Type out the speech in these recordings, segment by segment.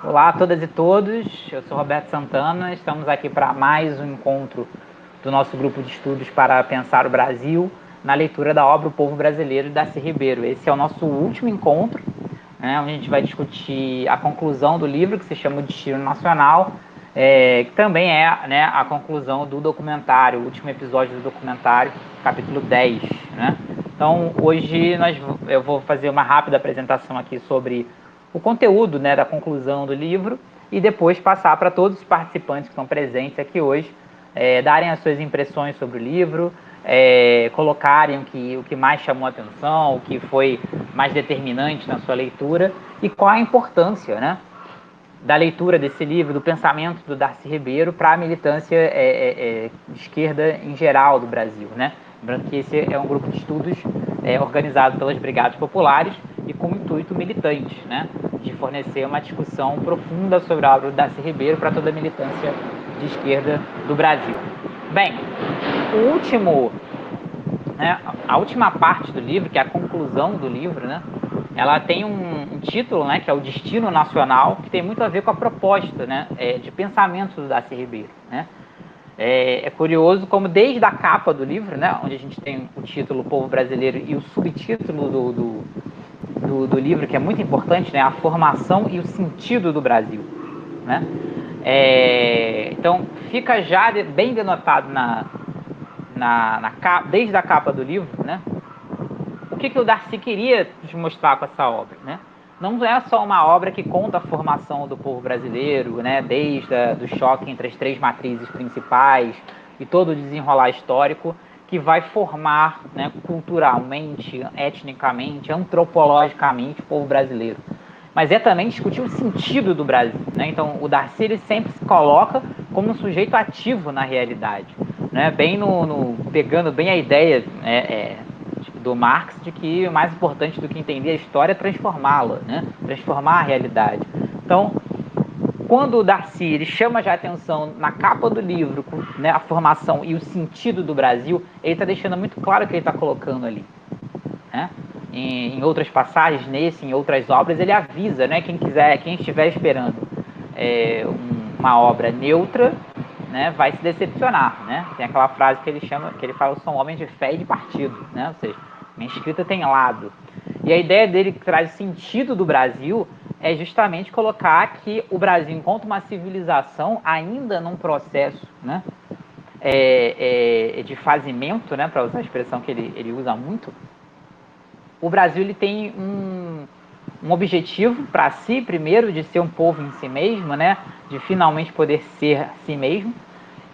Olá a todas e todos, eu sou Roberto Santana, estamos aqui para mais um encontro do nosso grupo de estudos para pensar o Brasil na leitura da obra O Povo Brasileiro, de Darcy Ribeiro. Esse é o nosso último encontro, né, onde a gente vai discutir a conclusão do livro, que se chama O Destino Nacional, que também é, né, a conclusão do documentário, o último episódio do documentário, capítulo 10. Né? Então, hoje eu vou fazer uma rápida apresentação aqui sobre o conteúdo, né, da conclusão do livro e depois passar para todos os participantes que estão presentes aqui hoje darem as suas impressões sobre o livro, colocarem o que mais chamou a atenção, o que foi mais determinante na sua leitura e qual a importância, né, da leitura desse livro, do pensamento do Darcy Ribeiro para a militância de esquerda em geral do Brasil, né? Lembrando que esse é um grupo de estudos organizado pelas Brigadas Populares e com o intuito militante, né? De fornecer uma discussão profunda sobre a obra do Darcy Ribeiro para toda a militância de esquerda do Brasil. Bem, a última parte do livro, que é a conclusão do livro, né? Ela tem um título, né, que é o Destino Nacional, que tem muito a ver com a proposta, né, de pensamento do Darcy Ribeiro. Né? É curioso como desde a capa do livro, né, onde a gente tem o título O Povo Brasileiro e o subtítulo do livro, que é muito importante, né, a formação e o sentido do Brasil. Né? Então, fica já bem denotado desde a capa do livro, né, o que o Darcy queria nos mostrar com essa obra, né? Não é só uma obra que conta a formação do povo brasileiro, né? Desde o choque entre as três matrizes principais e todo o desenrolar histórico que vai formar, né, culturalmente, etnicamente, antropologicamente o povo brasileiro. Mas é também discutir o sentido do Brasil, né? Então, o Darcy ele sempre se coloca como um sujeito ativo na realidade, né? Bem pegando bem a ideia do Marx de que o mais importante do que entender a história é transformá-la, né? Transformar a realidade. Então, quando o Darcy ele chama já a atenção na capa do livro, né, a formação e o sentido do Brasil, ele está deixando muito claro o que ele está colocando ali. Né? Em outras passagens, em outras obras, ele avisa, né, quem estiver esperando uma obra neutra, né, vai se decepcionar, né? Tem aquela frase que ele fala, são homens de fé e de partido, né? Ou seja, minha escrita tem lado. E a ideia dele que traz sentido do Brasil é justamente colocar que o Brasil, enquanto uma civilização, ainda num processo, né, de fazimento, né, para usar a expressão que ele usa muito, o Brasil ele tem um objetivo para si, primeiro, de ser um povo em si mesmo, né, de finalmente poder ser si mesmo,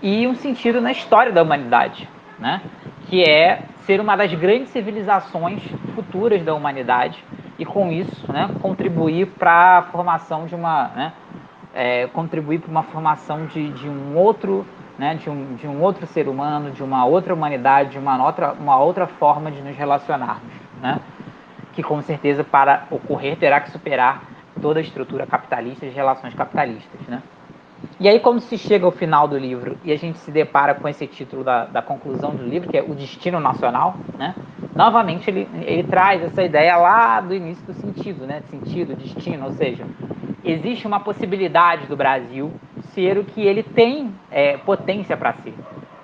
e um sentido na história da humanidade, né, que é ser uma das grandes civilizações futuras da humanidade e, com isso, né, contribuir para a formação de uma formação de um outro, né, de um outro ser humano, de uma outra humanidade, de uma outra forma de nos relacionarmos, né? Que com certeza para ocorrer terá que superar toda a estrutura capitalista e as relações capitalistas, né? E aí quando se chega ao final do livro e a gente se depara com esse título da conclusão do livro, que é O Destino Nacional, né? Novamente ele traz essa ideia lá do início do sentido, né? Sentido, destino, ou seja, existe uma possibilidade do Brasil ser o que ele tem potência para ser,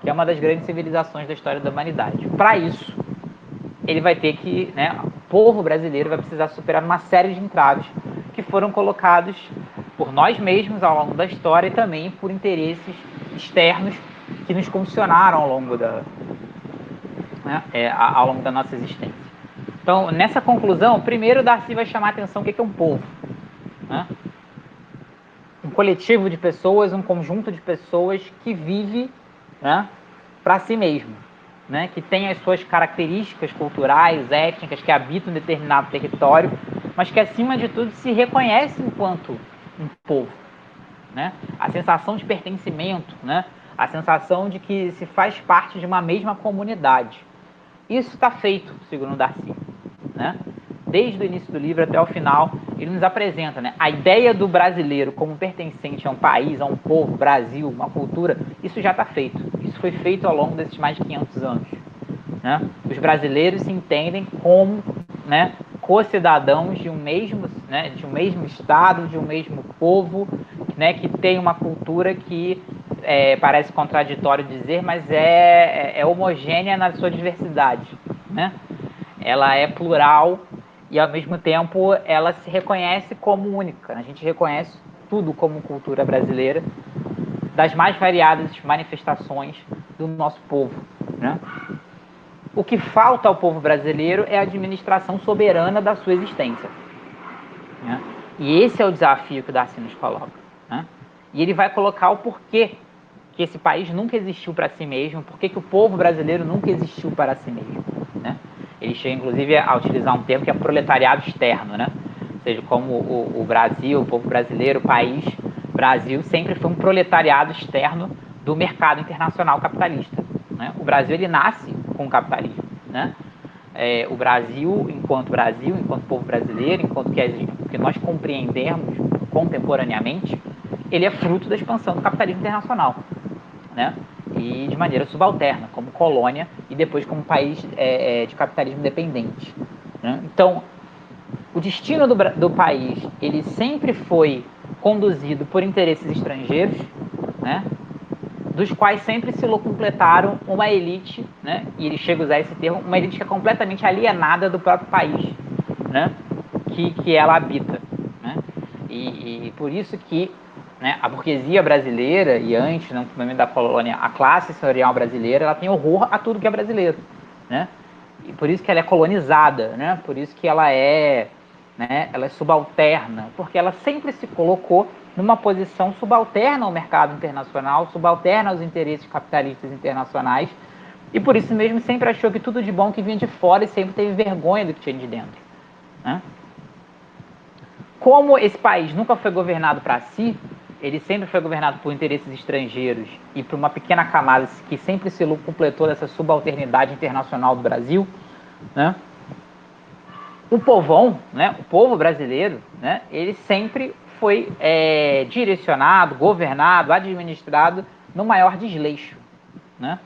que é uma das grandes civilizações da história da humanidade. Para isso, ele vai ter que, né, o povo brasileiro vai precisar superar uma série de entraves que foram colocados por nós mesmos ao longo da história e também por interesses externos que nos condicionaram ao longo ao longo da nossa existência. Então, nessa conclusão, primeiro o Darcy vai chamar a atenção o que é um povo. Né? Um coletivo de pessoas, um conjunto de pessoas que vive, né, para si mesmo. Né, que tem as suas características culturais, étnicas, que habitam um determinado território, mas que, acima de tudo, se reconhece enquanto um povo. Né? A sensação de pertencimento, né? A sensação de que se faz parte de uma mesma comunidade. Isso está feito, segundo Darcy. Né? Desde o início do livro até o final, ele nos apresenta, né, a ideia do brasileiro como pertencente a um país, a um povo, Brasil, uma cultura, isso já está feito. Isso foi feito ao longo desses mais de 500 anos. Né? Os brasileiros se entendem como, né, co-cidadãos de um mesmo né, de um mesmo estado, de um mesmo povo, né, que tem uma cultura que parece contraditório dizer, mas é homogênea na sua diversidade, né? Ela é plural e, ao mesmo tempo, ela se reconhece como única. A gente reconhece tudo como cultura brasileira, das mais variadas manifestações do nosso povo, né? O que falta ao povo brasileiro é a administração soberana da sua existência, né? E esse é o desafio que o Darcy nos coloca, né? E ele vai colocar o porquê que esse país nunca existiu para si mesmo, porquê que o povo brasileiro nunca existiu para si mesmo, né? Ele chega, inclusive, a utilizar um termo que é proletariado externo, né? Ou seja, como o Brasil, o povo brasileiro, o país Brasil, sempre foi um proletariado externo do mercado internacional capitalista, né? O Brasil, ele nasce com o capitalismo, né? O Brasil, enquanto povo brasileiro, enquanto que nós compreendemos contemporaneamente, ele é fruto da expansão do capitalismo internacional, né? E de maneira subalterna, como colônia e depois como país de capitalismo dependente, né? Então, o destino do país, ele sempre foi conduzido por interesses estrangeiros, né? Dos quais sempre se completaram uma elite, né? E ele chega a usar esse termo, uma elite que é completamente alienada do próprio país, né? Que ela habita, né? E por isso que, né, a burguesia brasileira, e antes, no momento da colônia, a classe senhorial brasileira, ela tem horror a tudo que é brasileiro, né? E por isso que ela é colonizada, né? Por isso que ela é subalterna, porque ela sempre se colocou numa posição subalterna ao mercado internacional, subalterna aos interesses capitalistas internacionais, e por isso mesmo sempre achou que tudo de bom que vinha de fora e sempre teve vergonha do que tinha de dentro, né? Como esse país nunca foi governado para si, ele sempre foi governado por interesses estrangeiros e por uma pequena camada que sempre se completou dessa subalternidade internacional do Brasil, né? O povão, né, o povo brasileiro, né, ele sempre foi direcionado, governado, administrado no maior desleixo, né?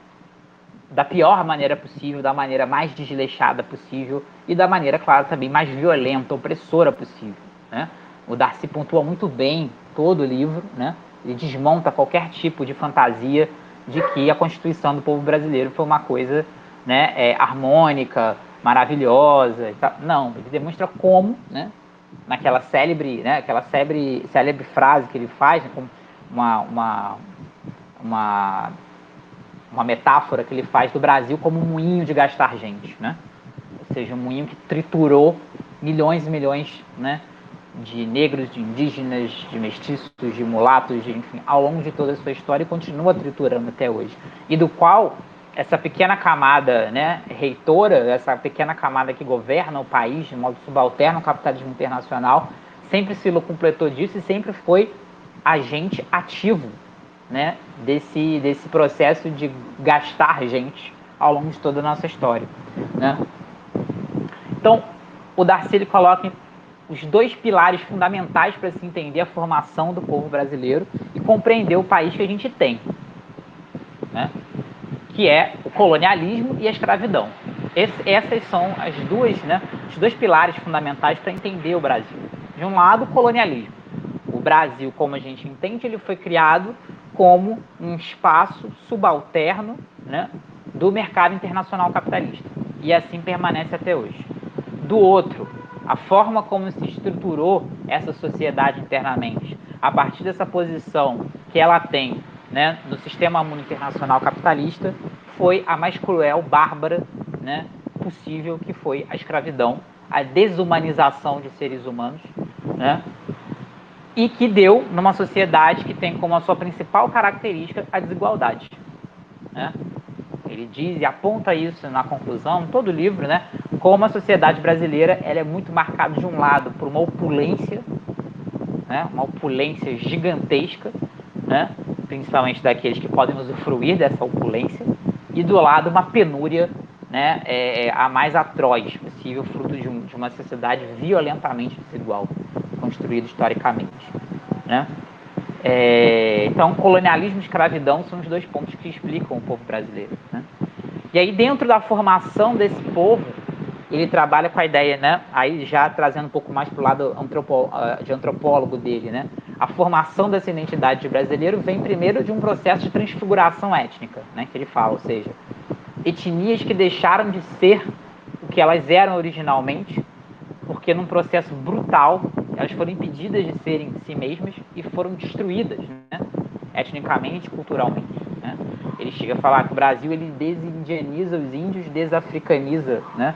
Da pior maneira possível, da maneira mais desleixada possível e da maneira, claro, também mais violenta, opressora possível, né? O Darcy pontua muito bem todo o livro, né? Ele desmonta qualquer tipo de fantasia de que a Constituição do povo brasileiro foi uma coisa, né, harmônica, maravilhosa e tal. Não, ele demonstra como, né, naquela célebre, né, célebre frase que ele faz, né, como uma metáfora que ele faz do Brasil como um moinho de gastar gente, né? Ou seja, um moinho que triturou milhões e milhões, né, de negros, de indígenas, de mestiços, de mulatos, enfim, ao longo de toda a sua história e continua triturando até hoje. E do qual essa pequena camada, né, reitora, essa pequena camada que governa o país de modo subalterno ao capitalismo internacional, sempre se completou disso e sempre foi agente ativo, né, desse processo de gastar gente ao longo de toda a nossa história, né? Então, o Darcy ele coloca os dois pilares fundamentais para se entender a formação do povo brasileiro e compreender o país que a gente tem, né? Que é o colonialismo e a escravidão. Essas são os dois pilares fundamentais para entender o Brasil. De um lado, o colonialismo. O Brasil, como a gente entende, ele foi criado como um espaço subalterno, né, do mercado internacional capitalista. E assim permanece até hoje. Do outro, a forma como se estruturou essa sociedade internamente, a partir dessa posição que ela tem, né, no sistema mundo internacional capitalista, foi a mais cruel, bárbara, né, possível, que foi a escravidão, a desumanização de seres humanos, né, e que deu numa sociedade que tem como a sua principal característica a desigualdade, né? Ele diz e aponta isso na conclusão, todo o livro, né? Como a sociedade brasileira ela é muito marcada de um lado por uma opulência, né? Uma opulência gigantesca, né? Principalmente daqueles que podem usufruir dessa opulência, e do lado uma penúria, né? A mais atroz possível, fruto de uma sociedade violentamente desigual, construída historicamente, né? Então, colonialismo e escravidão são os dois pontos que explicam o povo brasileiro, né? E aí, dentro da formação desse povo, ele trabalha com a ideia, né? Aí já trazendo um pouco mais para o lado de antropólogo dele, né? A formação dessa identidade de brasileiro vem primeiro de um processo de transfiguração étnica, né? Que ele fala, ou seja, etnias que deixaram de ser o que elas eram originalmente, porque num processo brutal elas foram impedidas de serem si mesmas e foram destruídas, né? Etnicamente, culturalmente, né? Ele chega a falar que o Brasil ele desindianiza os índios, desafricaniza, né,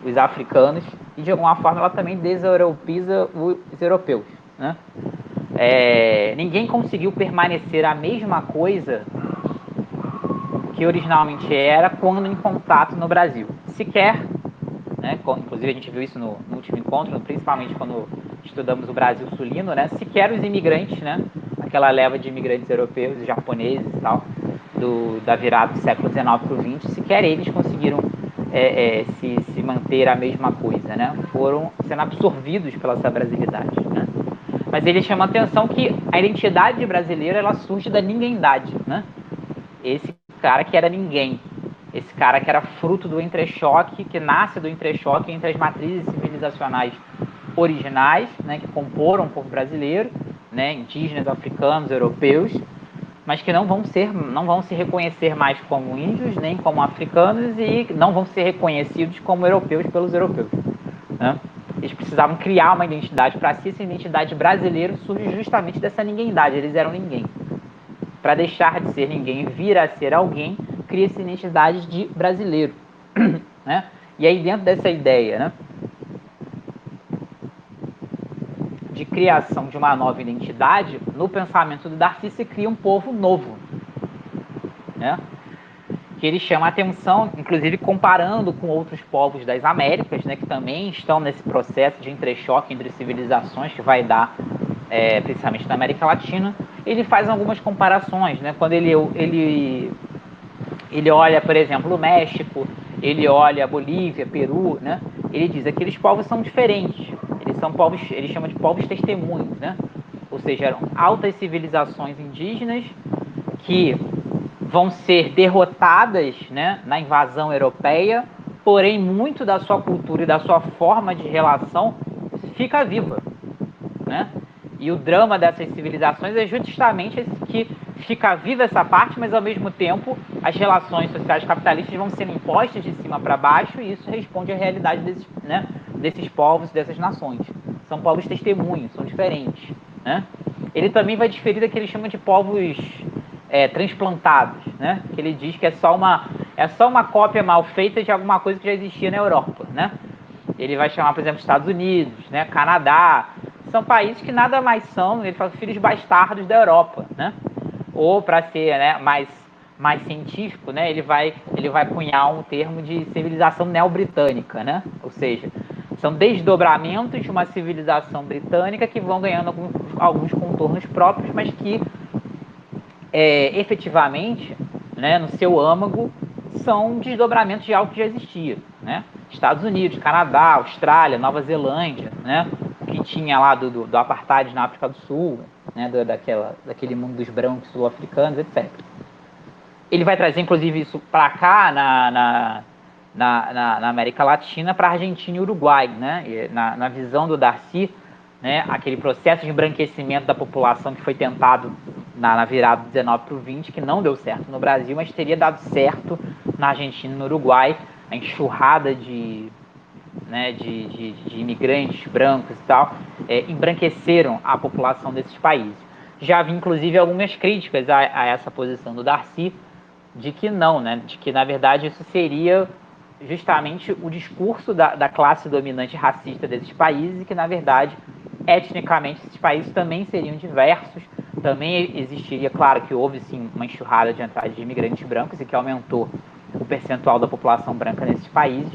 os africanos e de alguma forma ela também deseuropeiza os europeus, né? Ninguém conseguiu permanecer a mesma coisa que originalmente era quando em contato no Brasil. Sequer, né, inclusive a gente viu isso no último encontro, principalmente quando estudamos o Brasil sulino, né, sequer os imigrantes, né, aquela leva de imigrantes europeus, japoneses e tal, da virada do século XIX para o XX, sequer eles conseguiram se manter a mesma coisa, né, foram sendo absorvidos pela essa brasilidade, né. Mas ele chama a atenção que a identidade brasileira ela surge da ninguémdade, né? Esse cara que era ninguém, esse cara que era fruto do entrechoque, que nasce do entrechoque entre as matrizes civilizacionais originais, né, que comporam o povo brasileiro, né, indígenas, africanos, europeus, mas que não vão se reconhecer mais como índios, nem como africanos e não vão ser reconhecidos como europeus pelos europeus, né? Eles precisavam criar uma identidade para si. Essa identidade brasileira surge justamente dessa ninguémdade. Eles eram ninguém. Para deixar de ser ninguém, vir a ser alguém, cria-se identidade de brasileiro, né? E aí dentro dessa ideia, né, de criação de uma nova identidade, no pensamento do Darcy se cria um povo novo, né? Que ele chama a atenção, inclusive comparando com outros povos das Américas, né, que também estão nesse processo de entrechoque entre civilizações que vai dar, principalmente na América Latina. Ele faz algumas comparações, né? Quando ele olha, por exemplo, o México, ele olha a Bolívia, Peru, né? Ele diz que aqueles povos são diferentes. Eles são povos, ele chama de povos testemunhos, né? Ou seja, eram altas civilizações indígenas que vão ser derrotadas, né, na invasão europeia, porém muito da sua cultura e da sua forma de relação fica viva, né? E o drama dessas civilizações é justamente esse, que fica viva essa parte, mas ao mesmo tempo as relações sociais capitalistas vão sendo impostas de cima para baixo e isso responde à realidade desses, né, desses povos, dessas nações. São povos testemunhos, são diferentes, né? Ele também vai diferir daquele que ele chama de povos transplantados, né? Que ele diz que é só uma cópia mal feita de alguma coisa que já existia na Europa, né? Ele vai chamar, por exemplo, Estados Unidos, né, Canadá, são países que nada mais são, ele fala, filhos bastardos da Europa, né? Ou para ser, né, mais científico, né, ele vai cunhar um termo de civilização neobritânica, né? Ou seja, são desdobramentos de uma civilização britânica que vão ganhando alguns contornos próprios, mas que efetivamente, né, no seu âmago, são desdobramentos de algo que já existia, né? Estados Unidos, Canadá, Austrália, Nova Zelândia, né? O que tinha lá do apartheid na África do Sul, né? Daquele mundo dos brancos sul-africanos, etc. Ele vai trazer, inclusive, isso para cá, na América Latina, para a Argentina e Uruguai, né? E na visão do Darcy, né, aquele processo de embranquecimento da população que foi tentado na virada do 19 para o 20, que não deu certo no Brasil, mas teria dado certo na Argentina e no Uruguai, a enxurrada de imigrantes brancos e tal, embranqueceram a população desses países. Já vi, inclusive, algumas críticas a essa posição do Darcy, de que não, né, de que, na verdade, isso seria justamente o discurso da classe dominante racista desses países e que, na verdade, etnicamente, esses países também seriam diversos, também existiria, claro que houve sim uma enxurrada de entrada de imigrantes brancos e que aumentou o percentual da população branca nesses países,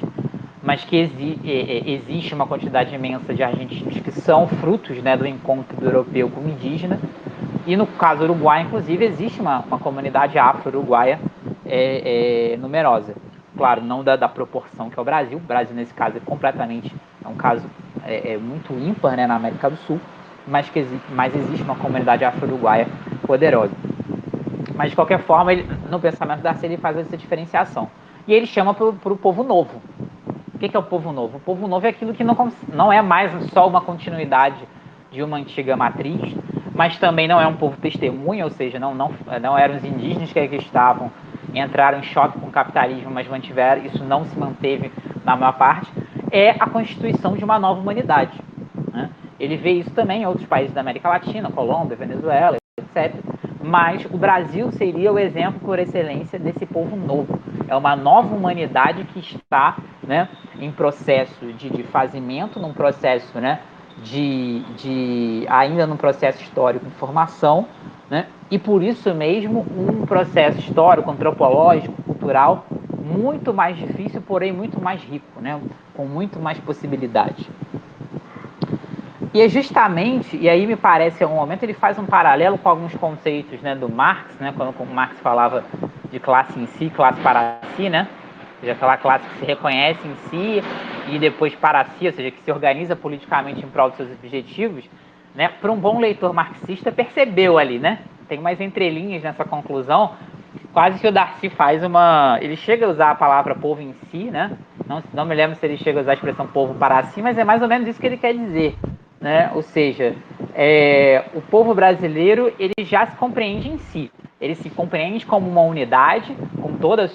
mas que existe uma quantidade imensa de argentinos que são frutos, né, do encontro do europeu com o indígena, e no caso do Uruguai, inclusive, existe uma comunidade afro-uruguaia numerosa. Claro, não da proporção que é o Brasil. O Brasil, nesse caso, é um caso muito ímpar, né, na América do Sul, mas existe uma comunidade afro-uruguaia poderosa. Mas, de qualquer forma, no pensamento da Darcy, ele faz essa diferenciação. E ele chama para o povo novo, que é o povo novo? O povo novo é aquilo que não é mais só uma continuidade de uma antiga matriz, mas também não é um povo testemunha, ou seja, não eram os indígenas que aqui estavam, entraram em choque com o capitalismo, mas mantiveram, isso não se manteve na maior parte, é a constituição de uma nova humanidade, né? Ele vê isso também em outros países da América Latina, Colômbia, Venezuela, etc. Mas o Brasil seria o exemplo por excelência desse povo novo. É uma nova humanidade que está, né, em processo de fazimento, num processo, né, ainda num processo histórico de formação, né, e por isso mesmo um processo histórico, antropológico, cultural muito mais difícil, porém muito mais rico, né, com muito mais possibilidade. E é justamente, e aí me parece em algum momento, ele faz um paralelo com alguns conceitos, né, do Marx, né, quando o Marx falava de classe em si, classe para si, né, ou seja, aquela classe que se reconhece em si e depois para si, ou seja, que se organiza politicamente em prol dos seus objetivos, né, para um bom leitor marxista percebeu ali, né, tem umas entrelinhas nessa conclusão, quase que o Darcy faz ele chega a usar a palavra povo em si, né, não me lembro se ele chega a usar a expressão povo para si, mas é mais ou menos isso que ele quer dizer, né? Ou seja, o povo brasileiro ele já se compreende em si, ele se compreende como uma unidade, com toda a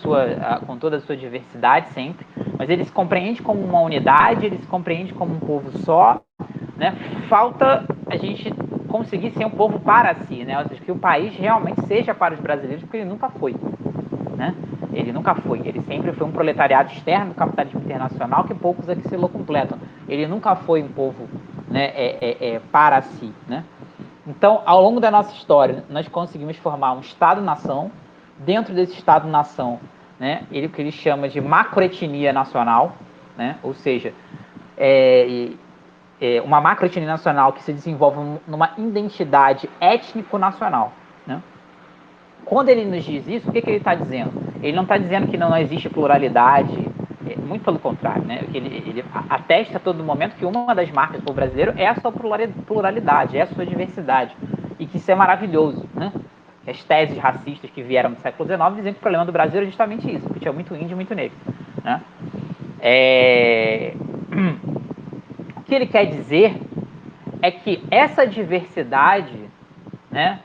sua diversidade sempre, mas ele se compreende como uma unidade, ele se compreende como um povo só, né? Falta a gente conseguir ser um povo para si, né? Ou seja, que o país realmente seja para os brasileiros, porque ele nunca foi, né? Ele nunca foi, ele sempre foi um proletariado externo do capitalismo internacional que poucos aqui se completam. Ele nunca foi um povo, né, para si, né? Então, ao longo da nossa história, nós conseguimos formar um Estado-nação. Dentro desse Estado-nação, né, o que ele chama de macroetnia nacional, né? Ou seja, uma macroetnia nacional que se desenvolve numa identidade étnico-nacional, né? Quando ele nos diz isso, o que ele está dizendo? Ele não está dizendo que não existe pluralidade, muito pelo contrário, né? Ele atesta a todo momento que uma das marcas do povo brasileiro é a sua pluralidade, é a sua diversidade, e que isso é maravilhoso, né? As teses racistas que vieram do século XIX dizem que o problema do Brasil é justamente isso, porque tinha muito índio e muito negro, né? O que ele quer dizer é que essa diversidade, né,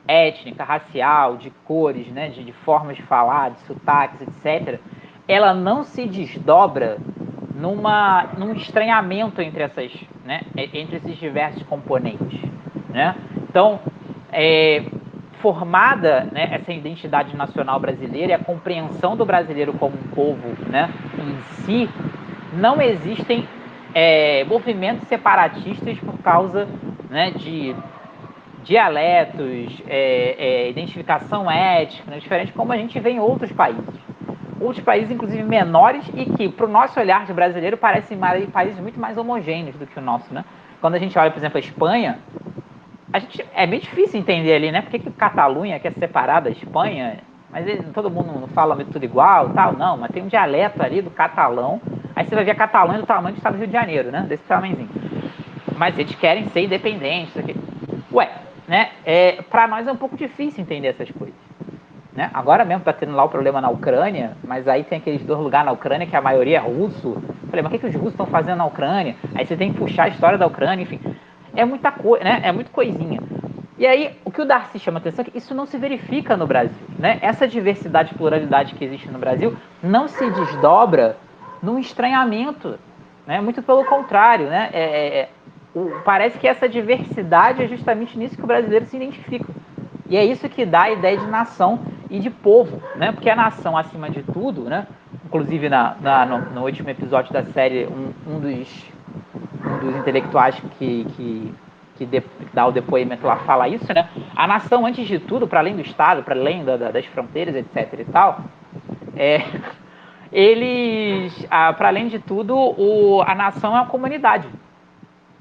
étnica, racial, de cores, né, de formas de falar, de sotaques, etc., ela não se desdobra num estranhamento entre entre esses diversos componentes, né? Então, formada, né, essa identidade nacional brasileira e a compreensão do brasileiro como um povo, né, em si, não existem movimentos separatistas por causa, né, de dialetos, identificação étnica, né, diferente como a gente vê em outros países. Outros países, inclusive menores, e que, para o nosso olhar de brasileiro, parecem países muito mais homogêneos do que o nosso, né? Quando a gente olha, por exemplo, a Espanha, é meio difícil entender ali, né? Por que Catalunha quer separar da Espanha? Mas todo mundo não fala tudo igual e tal, não. Mas tem um dialeto ali do catalão. Aí você vai ver a Catalunha do tamanho do estado do Rio de Janeiro, né? Desse tamanhozinho. Mas eles querem ser independentes, isso aqui. Ué, né? Para nós é um pouco difícil entender essas coisas, né? Agora mesmo tá tendo lá o problema na Ucrânia, mas aí tem aqueles 2 lugares na Ucrânia que a maioria é russo. Eu falei, mas o que os russos estão fazendo na Ucrânia? Aí você tem que puxar a história da Ucrânia, enfim. É muita coisa, né? É muito coisinha. E aí, o que o Darcy chama a atenção é que isso não se verifica no Brasil, né? Essa diversidade e pluralidade que existe no Brasil não se desdobra num estranhamento, né? Muito pelo contrário, né? Parece que essa diversidade é justamente nisso que o brasileiro se identifica. E é isso que dá a ideia de nação e de povo, né? Porque a nação, acima de tudo, né? Inclusive no último episódio da série, um dos intelectuais que dá o depoimento lá fala isso, né? A nação, antes de tudo, para além do Estado, para além das fronteiras, etc. e tal, para além de tudo, a nação é uma comunidade,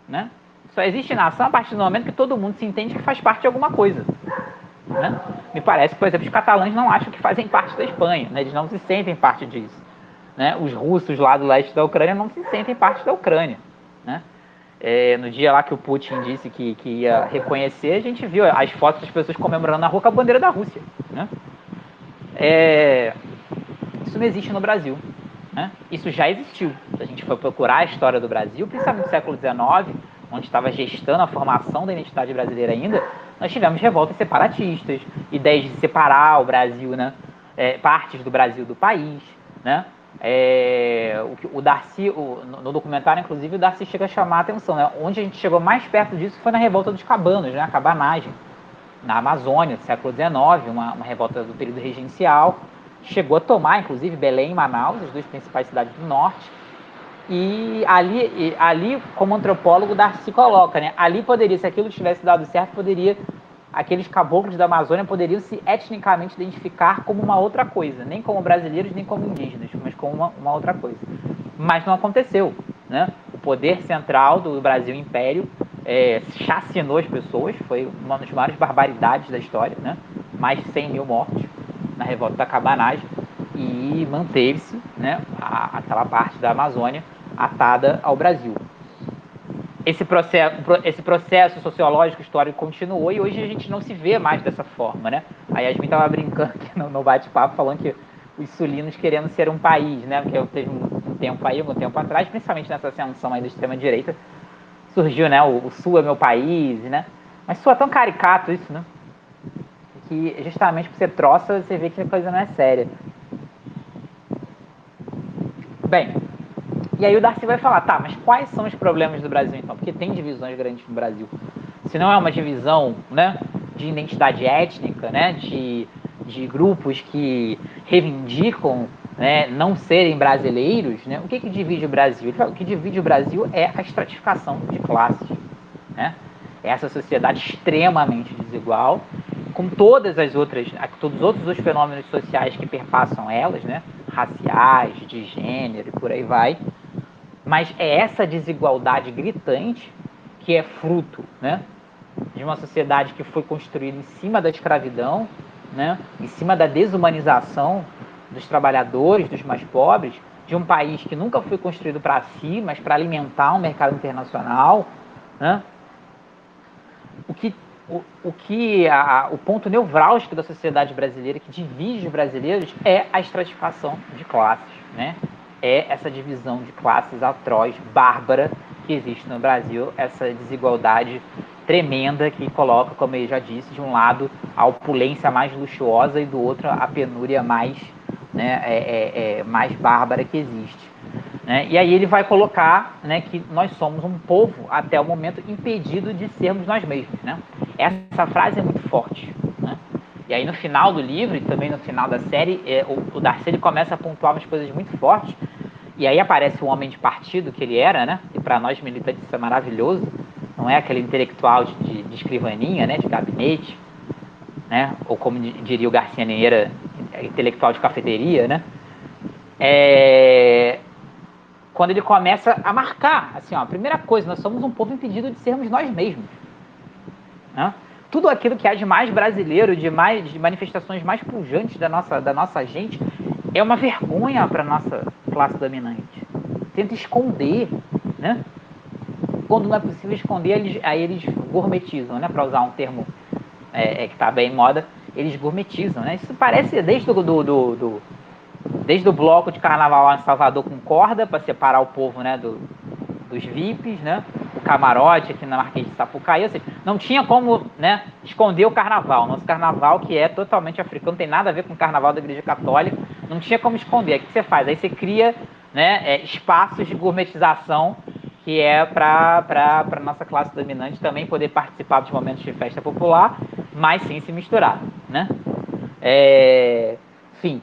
né? Só existe nação a partir do momento que todo mundo se entende que faz parte de alguma coisa, né? Me parece que, por exemplo, os catalães não acham que fazem parte da Espanha, né? Eles não se sentem parte disso, né? Os russos lá do leste da Ucrânia não se sentem parte da Ucrânia, né? No dia lá que o Putin disse que ia reconhecer, a gente viu as fotos das pessoas comemorando na rua com a bandeira da Rússia, né? Isso não existe no Brasil, né? Isso já existiu. Se a gente for procurar a história do Brasil, principalmente no século XIX, onde estava gestando a formação da identidade brasileira ainda, nós tivemos revoltas separatistas, ideias de separar o Brasil, né? Partes do Brasil do país, né? O Darcy, no documentário, inclusive, o Darcy chega a chamar a atenção, né? Onde a gente chegou mais perto disso foi na revolta dos cabanos, né? A cabanagem, na Amazônia, do século XIX, uma revolta do período regencial, chegou a tomar, inclusive, Belém e Manaus, as duas principais cidades do norte, e ali, como antropólogo, Darcy coloca, né? Ali poderia, se aquilo tivesse dado certo, aqueles caboclos da Amazônia poderiam se etnicamente identificar como uma outra coisa, nem como brasileiros, nem como indígenas, mas como uma outra coisa. Mas não aconteceu, né? O poder central do Brasil Império chacinou as pessoas, foi uma das maiores barbaridades da história, né? Mais de 100 mil mortos na revolta da cabanagem, e manteve-se, né, aquela parte da Amazônia atada ao Brasil. Esse processo sociológico, histórico continuou, e hoje a gente não se vê mais dessa forma, né? A Yasmin estava brincando aqui no bate-papo, falando que os sulinos querendo ser um país, né? Porque teve um tempo aí, algum tempo atrás, principalmente nessa ascensão aí da extrema-direita, surgiu, né? O Sul é meu país, né? Mas soa tão caricato isso, né? Que justamente por ser troça, você vê que a coisa não é séria. Bem, e aí o Darcy vai falar, tá, mas quais são os problemas do Brasil então? Porque tem divisões grandes no Brasil. Se não é uma divisão, né, de identidade étnica, né, de grupos que reivindicam, né, não serem brasileiros, né, o que divide o Brasil? Ele fala, o que divide o Brasil é a estratificação de classes, né? É essa sociedade extremamente desigual, com todos os outros fenômenos sociais que perpassam elas, né, raciais, de gênero e por aí vai. Mas é essa desigualdade gritante que é fruto, né, de uma sociedade que foi construída em cima da escravidão, né, em cima da desumanização dos trabalhadores, dos mais pobres, de um país que nunca foi construído para si, mas para alimentar um mercado internacional, né? O ponto nevrálgico da sociedade brasileira, que divide os brasileiros, é a estratificação de classes, né? É essa divisão de classes atroz, bárbara, que existe no Brasil, essa desigualdade tremenda que coloca, como eu já disse, de um lado a opulência mais luxuosa e do outro a penúria mais, né, mais bárbara que existe. Né? E aí ele vai colocar, né, que nós somos um povo, até o momento, impedido de sermos nós mesmos. Né? Essa frase é muito forte. Né? E aí no final do livro, e também no final da série, o Darcy ele começa a pontuar umas coisas muito fortes, e aí aparece o homem de partido que ele era, né? E para nós militantes isso é maravilhoso, não é aquele intelectual de escrivaninha, né, de gabinete, né? Ou como diria o Garcia Neira, intelectual de cafeteria, né? Quando ele começa a marcar, assim, ó, a primeira coisa, nós somos um povo impedido de sermos nós mesmos. Né? Tudo aquilo que há de mais brasileiro, de manifestações mais pujantes da nossa gente, é uma vergonha para a nossa classe dominante. Tenta esconder, né? Quando não é possível esconder, aí eles gourmetizam, né? Para usar um termo que está bem em moda, eles gourmetizam, né? Isso parece desde o bloco de carnaval lá em Salvador com corda para separar o povo, né, dos VIPs, né? O camarote aqui na Marquês de Sapucaí, ou seja, não tinha como, né, esconder o carnaval. Nosso carnaval, que é totalmente africano, não tem nada a ver com o carnaval da Igreja Católica, não tinha como esconder. O que você faz? Aí você cria, né, espaços de gourmetização que é para a nossa classe dominante também poder participar dos momentos de festa popular, mas sem se misturar, né? Enfim.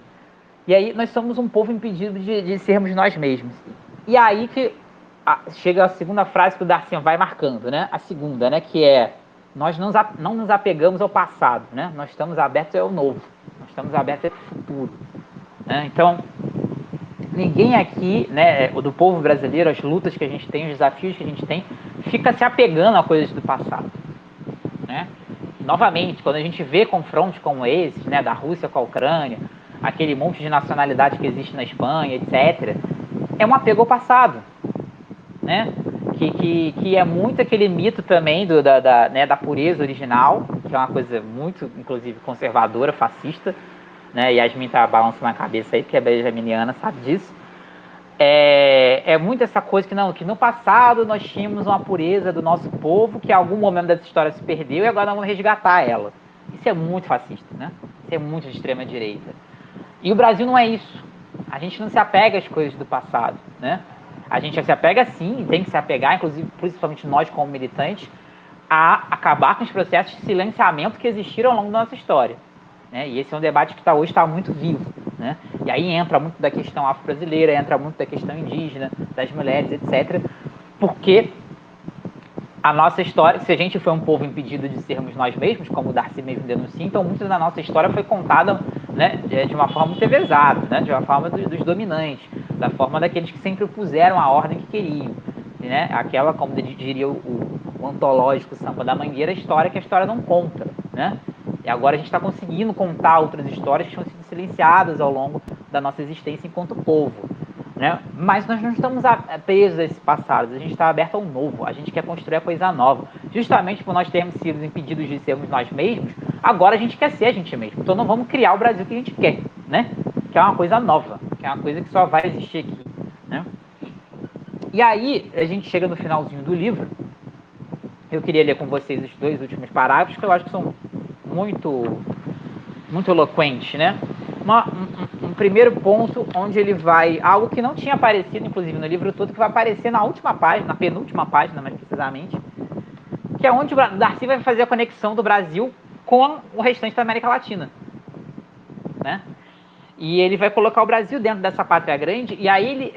E aí nós somos um povo impedido de sermos nós mesmos. E aí que chega a segunda frase que o Darcy vai marcando, né? A segunda, né? Que é, nós não nos apegamos ao passado, né? Nós estamos abertos ao novo. Nós estamos abertos ao futuro. Né? Então, ninguém aqui, né, do povo brasileiro, as lutas que a gente tem, os desafios que a gente tem, fica se apegando a coisas do passado. Né? Novamente, quando a gente vê confrontos como esses, né, da Rússia com a Ucrânia, aquele monte de nacionalidade que existe na Espanha, etc., é um apego ao passado, né? Que é muito aquele mito também da pureza original, que é uma coisa muito, inclusive, conservadora, fascista, né? Yasmin tá balançando a cabeça aí, porque é benjaminiana, sabe disso. é muito essa coisa que no passado nós tínhamos uma pureza do nosso povo que em algum momento dessa história se perdeu e agora nós vamos resgatar ela. Isso é muito fascista, né? Isso é muito de extrema direita. E o Brasil não é isso. A gente não se apega às coisas do passado, né? A gente se apega sim, e tem que se apegar, inclusive, principalmente nós como militantes, a acabar com os processos de silenciamento que existiram ao longo da nossa história. Né? E esse é um debate que hoje está muito vivo. Né? E aí entra muito da questão afro-brasileira, entra muito da questão indígena, das mulheres, etc. Porque a nossa história, se a gente foi um povo impedido de sermos nós mesmos, como o Darcy mesmo denuncia, então muito da nossa história foi contada, né, de uma forma muito enviesada, né, de uma forma dos dominantes, da forma daqueles que sempre puseram a ordem que queriam. Né? Aquela, como diria o ontológico Samba da Mangueira, história que a história não conta. Né? E agora a gente está conseguindo contar outras histórias que tinham sido silenciadas ao longo da nossa existência enquanto povo. Né? Mas nós não estamos presos a esse passado, a gente está aberto ao novo, a gente quer construir a coisa nova. Justamente por nós termos sido impedidos de sermos nós mesmos, agora a gente quer ser a gente mesmo. Então não vamos criar o Brasil que a gente quer, né? Que é uma coisa nova, que é uma coisa que só vai existir aqui. Né? E aí a gente chega no finalzinho do livro. Eu queria ler com vocês os 2 últimos parágrafos, que eu acho que são muito, muito eloquentes, né? Um primeiro ponto onde ele vai... Algo que não tinha aparecido, inclusive, no livro todo, que vai aparecer na última página, na penúltima página, mais precisamente, que é onde o Darcy vai fazer a conexão do Brasil com o restante da América Latina. Né? E ele vai colocar o Brasil dentro dessa pátria grande, e aí ele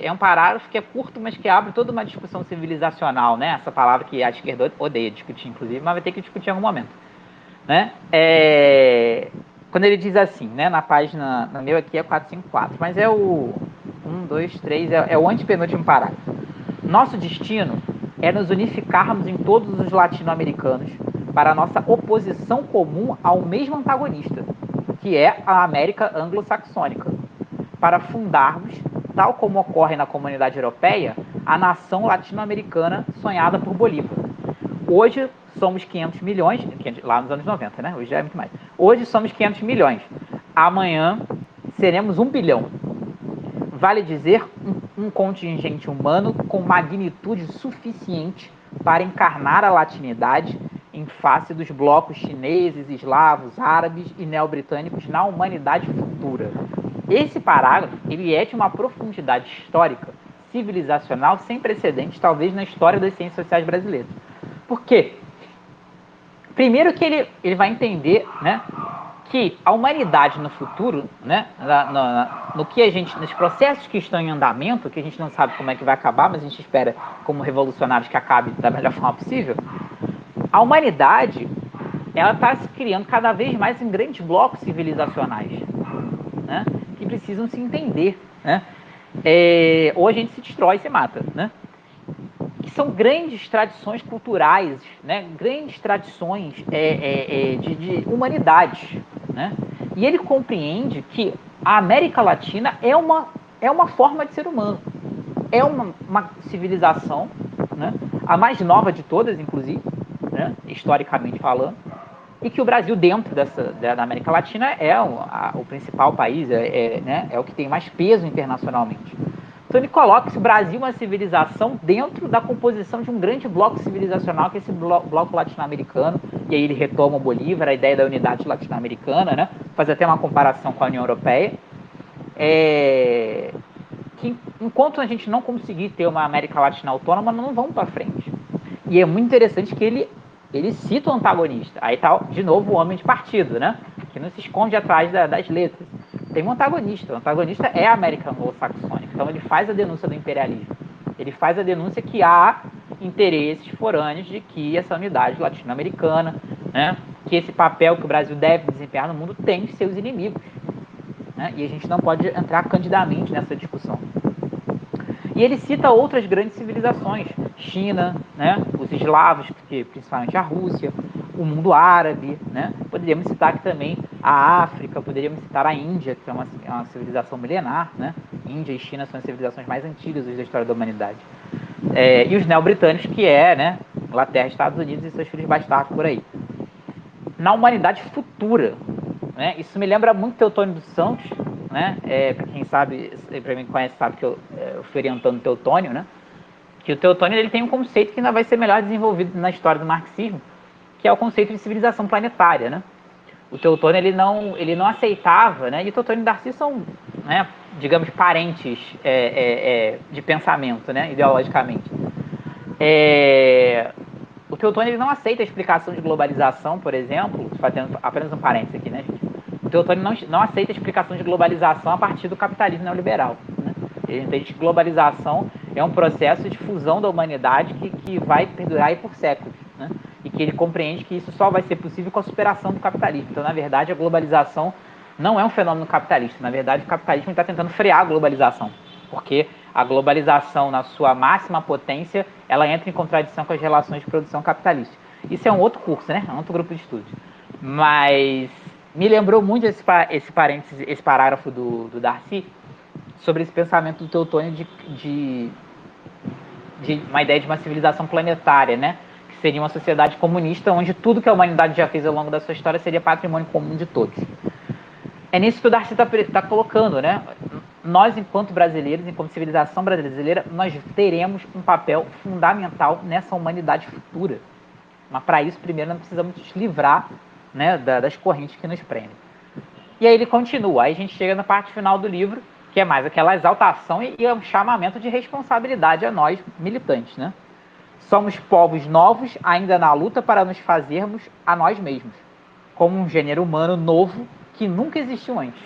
é um parágrafo que é curto, mas que abre toda uma discussão civilizacional, né? Essa palavra que a esquerda odeia discutir, inclusive, mas vai ter que discutir em algum momento. Né? Quando ele diz assim, né? Na página, no meu aqui é 454, mas é o 1, 2, 3, é o antepenúltimo parágrafo. Nosso destino é nos unificarmos em todos os latino-americanos para a nossa oposição comum ao mesmo antagonista, que é a América anglo-saxônica, para fundarmos, tal como ocorre na comunidade europeia, a nação latino-americana sonhada por Bolívar. Hoje somos 500 milhões, lá nos anos 90, né? Hoje já é muito mais. Hoje somos 500 milhões. Amanhã seremos 1 bilhão. Vale dizer, um contingente humano com magnitude suficiente para encarnar a latinidade em face dos blocos chineses, eslavos, árabes e neobritânicos na humanidade futura. Esse parágrafo ele é de uma profundidade histórica, civilizacional, sem precedentes, talvez na história das ciências sociais brasileiras. Por quê? Primeiro que ele vai entender, né, que a humanidade no futuro, né, no que a gente, nos processos que estão em andamento, que a gente não sabe como é que vai acabar, mas a gente espera, como revolucionários, que acabe da melhor forma possível, a humanidade ela está se criando cada vez mais em grandes blocos civilizacionais, né, que precisam se entender. Né? Ou a gente se destrói e se mata. Né? Que são grandes tradições culturais, né? Grandes tradições de humanidade. Né? E ele compreende que a América Latina é uma forma de ser humano. É uma civilização, né? A mais nova de todas, inclusive, né? Historicamente falando, e que o Brasil, dentro da América Latina, é o principal país, né? É o que tem mais peso internacionalmente. Então ele coloca esse Brasil uma civilização dentro da composição de um grande bloco civilizacional, que é esse bloco latino-americano, e aí ele retoma o Bolívar, a ideia da unidade latino-americana, né? Faz até uma comparação com a União Europeia, que enquanto a gente não conseguir ter uma América Latina autônoma, não vamos para frente. E é muito interessante que ele cita o antagonista, aí tá de novo o homem de partido, né? Que não se esconde atrás das letras. Tem um antagonista, o antagonista é a América anglo-saxônica, então ele faz a denúncia do imperialismo, ele faz a denúncia que há interesses forâneos de que essa unidade latino-americana, né, que esse papel que o Brasil deve desempenhar no mundo tem seus inimigos, né, e a gente não pode entrar candidamente nessa discussão. E ele cita outras grandes civilizações, China, né, os eslavos, principalmente a Rússia, o mundo árabe, né? Poderíamos citar aqui também a África, poderíamos citar a Índia, que é uma civilização milenar, né? Índia e China são as civilizações mais antigas da história da humanidade. E os neobritânicos, que né, Inglaterra, Estados Unidos e seus filhos bastardos por aí. Na humanidade futura, né? Isso me lembra muito Teotônio dos Santos, né? Para quem sabe, para mim conhece, sabe que eu orientando o Teotônio, né? Que o Teotônio ele tem um conceito que ainda vai ser melhor desenvolvido na história do marxismo, que é o conceito de civilização planetária, né? O Teotônio ele não aceitava, né? E o Teotônio e o Darcy são, né, digamos, parentes de pensamento, né, ideologicamente. O Teotônio ele não aceita a explicação de globalização, por exemplo, fazendo apenas um parênteses aqui, né, gente? O Teotônio não aceita a explicação de globalização a partir do capitalismo neoliberal, né? Ele entende que globalização é um processo de fusão da humanidade que vai perdurar aí por séculos, né? E que ele compreende que isso só vai ser possível com a superação do capitalismo. Então, na verdade, a globalização não é um fenômeno capitalista. Na verdade, o capitalismo está tentando frear a globalização, porque a globalização, na sua máxima potência, ela entra em contradição com as relações de produção capitalista. Isso é um outro curso, né? É um outro grupo de estudos. Mas me lembrou muito esse parágrafo do Darcy sobre esse pensamento do Teotônio de uma ideia de uma civilização planetária, né? Que seria uma sociedade comunista onde tudo que a humanidade já fez ao longo da sua história seria patrimônio comum de todos. É nisso que o Darcy está colocando, né? Nós, enquanto brasileiros, enquanto civilização brasileira, nós teremos um papel fundamental nessa humanidade futura. Mas para isso, primeiro, nós precisamos nos livrar, né, das correntes que nos prendem. E aí ele continua, aí a gente chega na parte final do livro, que é mais aquela exaltação e um chamamento de responsabilidade a nós, militantes, né? Somos povos novos, ainda na luta para nos fazermos a nós mesmos, como um gênero humano novo que nunca existiu antes.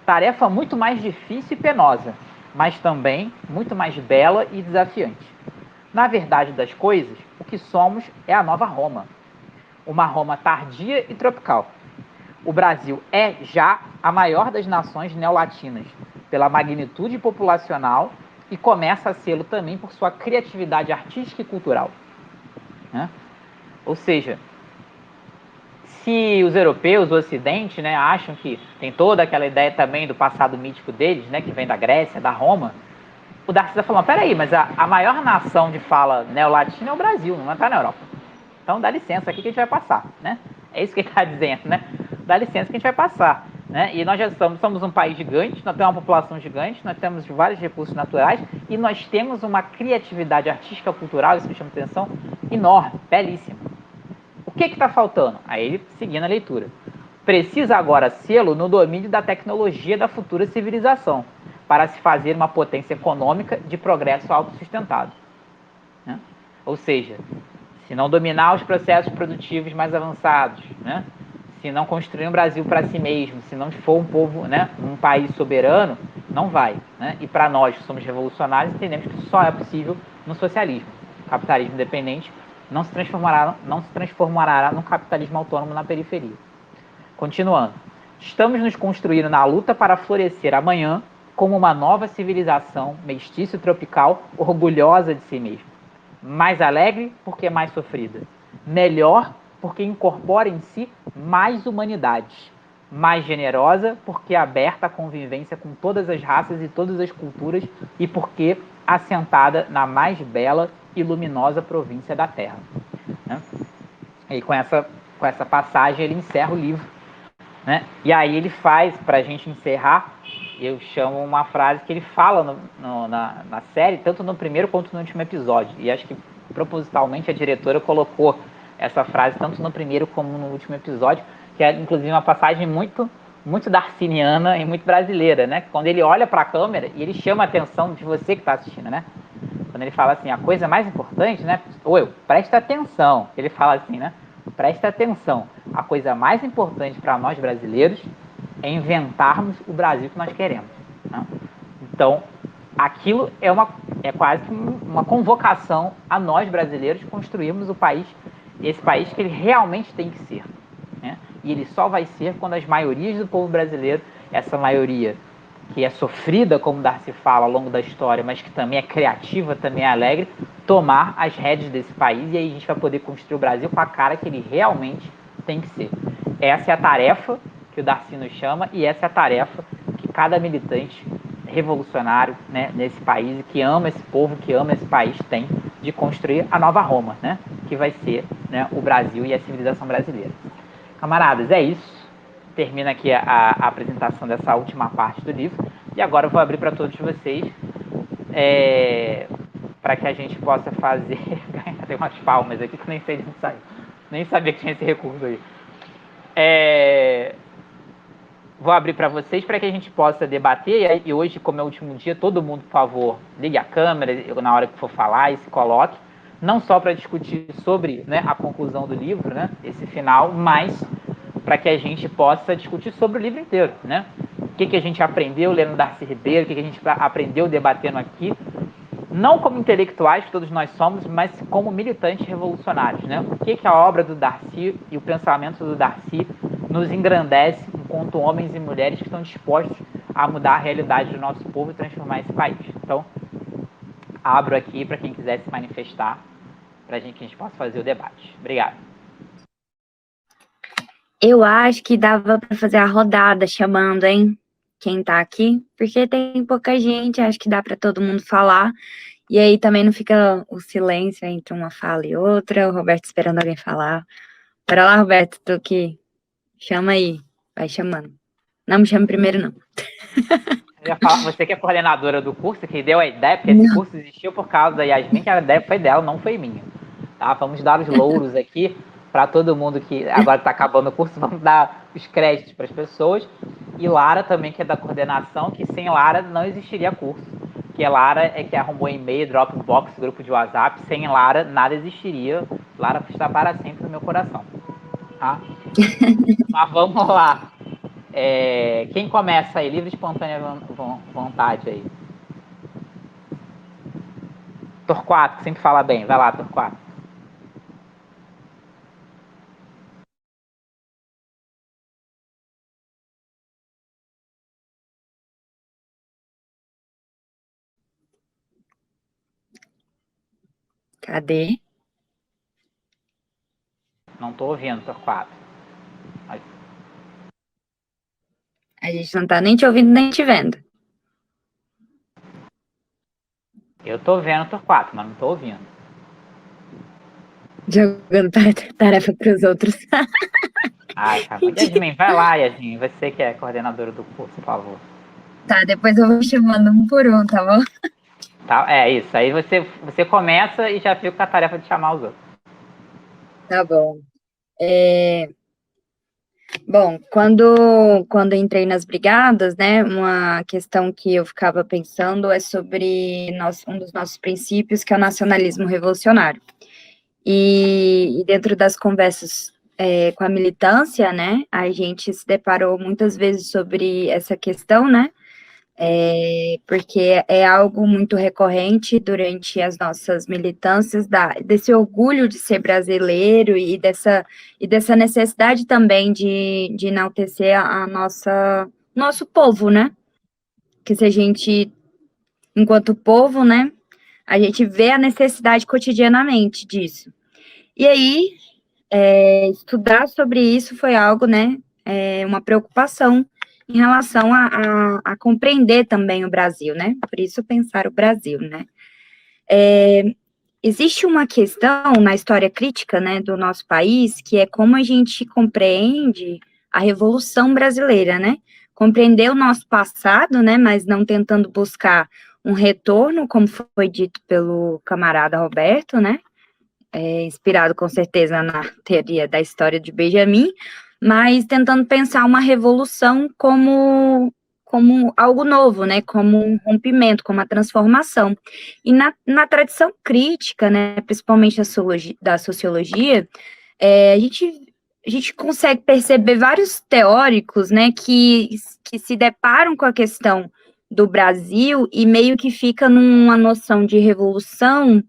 Tarefa muito mais difícil e penosa, mas também muito mais bela e desafiante. Na verdade das coisas, o que somos é a nova Roma. Uma Roma tardia e tropical. O Brasil é já a maior das nações neolatinas, pela magnitude populacional, e começa a sê-lo também por sua criatividade artística e cultural, né? Ou seja, se os europeus, o Ocidente, né, acham que tem toda aquela ideia também do passado mítico deles, né, que vem da Grécia, da Roma, o Darcy está falando, peraí, mas a maior nação de fala neolatina é o Brasil, não está na Europa. Então dá licença aqui que a gente vai passar, né? É isso que ele está dizendo, né? Dá licença que a gente vai passar, né? E nós já somos um país gigante, nós temos uma população gigante, nós temos vários recursos naturais e nós temos uma criatividade artística cultural, isso me chama atenção, enorme, belíssima. O que está faltando? Aí ele, seguindo a leitura. Precisa agora sê-lo no domínio da tecnologia da futura civilização, para se fazer uma potência econômica de progresso autossustentado, né? Ou seja, se não dominar os processos produtivos mais avançados, né? Se não construir um Brasil para si mesmo, se não for um povo, né, um país soberano, não vai, né? E para nós que somos revolucionários, entendemos que só é possível no socialismo. O capitalismo independente não se transformará num capitalismo autônomo na periferia. Continuando. Estamos nos construindo na luta para florescer amanhã como uma nova civilização mestiça e tropical, orgulhosa de si mesma. Mais alegre porque mais sofrida. Melhor porque incorpora em si mais humanidade. Mais generosa porque é aberta à convivência com todas as raças e todas as culturas e porque assentada na mais bela e luminosa província da Terra, né? E com essa passagem ele encerra o livro, né? E aí ele faz, para a gente encerrar, eu chamo uma frase que ele fala na série, tanto no primeiro quanto no último episódio. E acho que propositalmente a diretora colocou essa frase tanto no primeiro como no último episódio, que é inclusive uma passagem muito, muito darciniana e muito brasileira, né? Quando ele olha para a câmera e ele chama a atenção de você que está assistindo, né? Quando ele fala assim, a coisa mais importante, né? Presta atenção. Ele fala assim, né? Presta atenção. A coisa mais importante para nós brasileiros é inventarmos o Brasil que nós queremos, né? Então, aquilo é quase que uma convocação a nós brasileiros construirmos esse país que ele realmente tem que ser, né? E ele só vai ser quando as maiorias do povo brasileiro, essa maioria que é sofrida, como Darcy fala, ao longo da história, mas que também é criativa, também é alegre, tomar as rédeas desse país, e aí a gente vai poder construir o Brasil com a cara que ele realmente tem que ser. Essa é a tarefa que o Darcy nos chama, e essa é a tarefa que cada militante revolucionário, né, nesse país, que ama esse povo, que ama esse país, tem de construir a nova Roma, né, que vai ser, né, o Brasil e a civilização brasileira. Camaradas, é isso. Termina aqui a apresentação dessa última parte do livro. E agora eu vou abrir para todos vocês para que a gente possa fazer... Tem umas palmas aqui que eu nem sei de onde saiu. Nem sabia que tinha esse recurso aí. Vou abrir para vocês para que a gente possa debater. E hoje, como é o último dia, todo mundo, por favor, ligue a câmera na hora que for falar e se coloque. Não só para discutir sobre, né, a conclusão do livro, né, esse final, mas para que a gente possa discutir sobre o livro inteiro, né? O que a gente aprendeu lendo Darcy Ribeiro, o que a gente aprendeu debatendo aqui, não como intelectuais, que todos nós somos, mas como militantes revolucionários, né? O que a obra do Darcy e o pensamento do Darcy nos engrandece enquanto homens e mulheres que estão dispostos a mudar a realidade do nosso povo e transformar esse país. Então, abro aqui para quem quiser se manifestar, para que a gente possa fazer o debate. Obrigado. Eu acho que dava para fazer a rodada chamando, hein? Quem tá aqui, porque tem pouca gente, acho que dá para todo mundo falar, e aí também não fica o silêncio entre uma fala e outra, o Roberto esperando alguém falar. Bora lá, Roberto, tu que chama aí, vai chamando. Não me chame primeiro, não. Eu ia falar, você que é coordenadora do curso, que deu a ideia, porque esse curso existiu por causa da Yasmin, que a ideia foi dela, não foi minha. Tá? Vamos dar os louros aqui para todo mundo que agora está acabando o curso, vamos dar os créditos para as pessoas. E Lara também, que é da coordenação, que sem Lara não existiria curso. Porque Lara é que arrumou e-mail, Dropbox, grupo de WhatsApp. Sem Lara, nada existiria. Lara está para sempre no meu coração. Tá? Mas vamos lá. Quem começa aí? Livre, espontânea vontade aí. Torquato, que sempre fala bem. Vai lá, Torquato. Cadê? Não estou ouvindo, Torquato. A gente não tá nem te ouvindo, nem te vendo. Eu tô vendo Torquato, mas não tô ouvindo. Jogando tarefa para os outros. Ai, tá bom. Yasmin, vai lá, Yasmin. Você que é coordenadora do curso, por favor. Tá, depois eu vou chamando um por um, tá bom? Tá, é isso. Aí você começa e já fica com a tarefa de chamar os outros. Tá bom. Bom, quando entrei nas brigadas, né, uma questão que eu ficava pensando é sobre um dos nossos princípios, que é o nacionalismo revolucionário. E dentro das conversas com a militância, né, a gente se deparou muitas vezes sobre essa questão, né, porque é algo muito recorrente durante as nossas militâncias, desse orgulho de ser brasileiro e dessa necessidade também de enaltecer nosso povo, né? Que se a gente, enquanto povo, né, a gente vê a necessidade cotidianamente disso. E aí, estudar sobre isso foi algo, né, uma preocupação em relação a compreender também o Brasil, né? Por isso pensar o Brasil, né? Existe uma questão na história crítica, né, do nosso país, que é como a gente compreende a Revolução Brasileira, né? Compreender o nosso passado, né, mas não tentando buscar um retorno, como foi dito pelo camarada Roberto, né? Inspirado com certeza na teoria da história de Benjamin, mas tentando pensar uma revolução como algo novo, né, como um rompimento, como uma transformação. E na tradição crítica, né, principalmente da sociologia, a gente consegue perceber vários teóricos, né, que se deparam com a questão do Brasil e meio que fica numa noção de revolução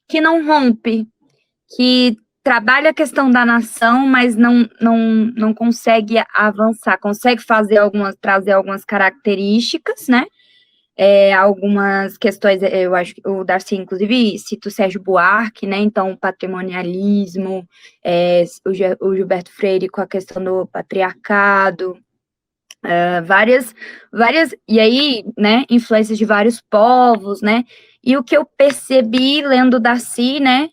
que não rompe, que trabalha a questão da nação, mas não consegue avançar, consegue trazer algumas características, né? Algumas questões, eu acho que o Darcy, inclusive, cita o Sérgio Buarque, né? Então, o patrimonialismo, o Gilberto Freire com a questão do patriarcado, várias, e aí, né, influências de vários povos, né, e o que eu percebi lendo Darcy, né,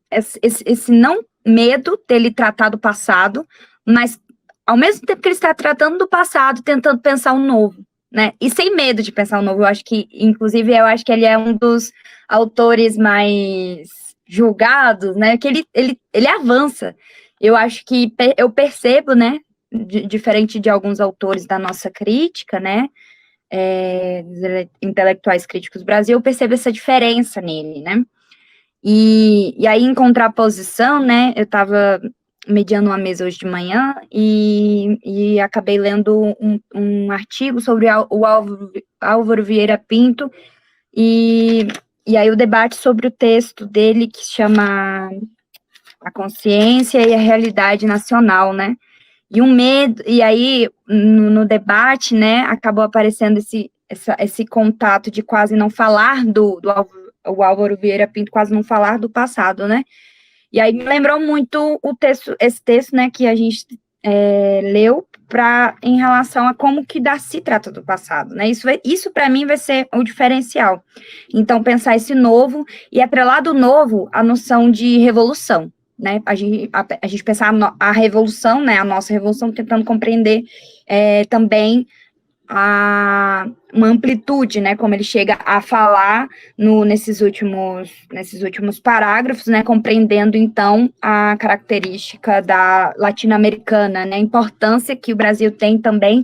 esse não medo dele tratar do passado, mas ao mesmo tempo que ele está tratando do passado, tentando pensar o novo, né? E sem medo de pensar o novo. Eu acho que, inclusive, eu acho que ele é um dos autores mais julgados, né? Que ele avança. Eu acho que eu percebo, né? Diferente de alguns autores da nossa crítica, né? Dos intelectuais críticos do Brasil, eu percebo essa diferença nele, né? E aí, em contraposição, né? Eu estava mediando uma mesa hoje de manhã e acabei lendo um artigo sobre o Álvaro Vieira Pinto e aí o debate sobre o texto dele que se chama A Consciência e a Realidade Nacional, né? E um medo, e aí no debate, né, acabou aparecendo esse contato de quase não falar o Álvaro Vieira Pinto quase não falar do passado, né? E aí me lembrou muito esse texto, né, que a gente leu em relação a como que Darcy trata do passado, né? Isso para mim vai ser o diferencial. Então, pensar esse novo e atrelar do novo a noção de revolução, né? A gente pensar a revolução, né? A nossa revolução, tentando compreender também uma amplitude, né, como ele chega a falar nesses últimos parágrafos, né, compreendendo, então, a característica da latino-americana, né, a importância que o Brasil tem também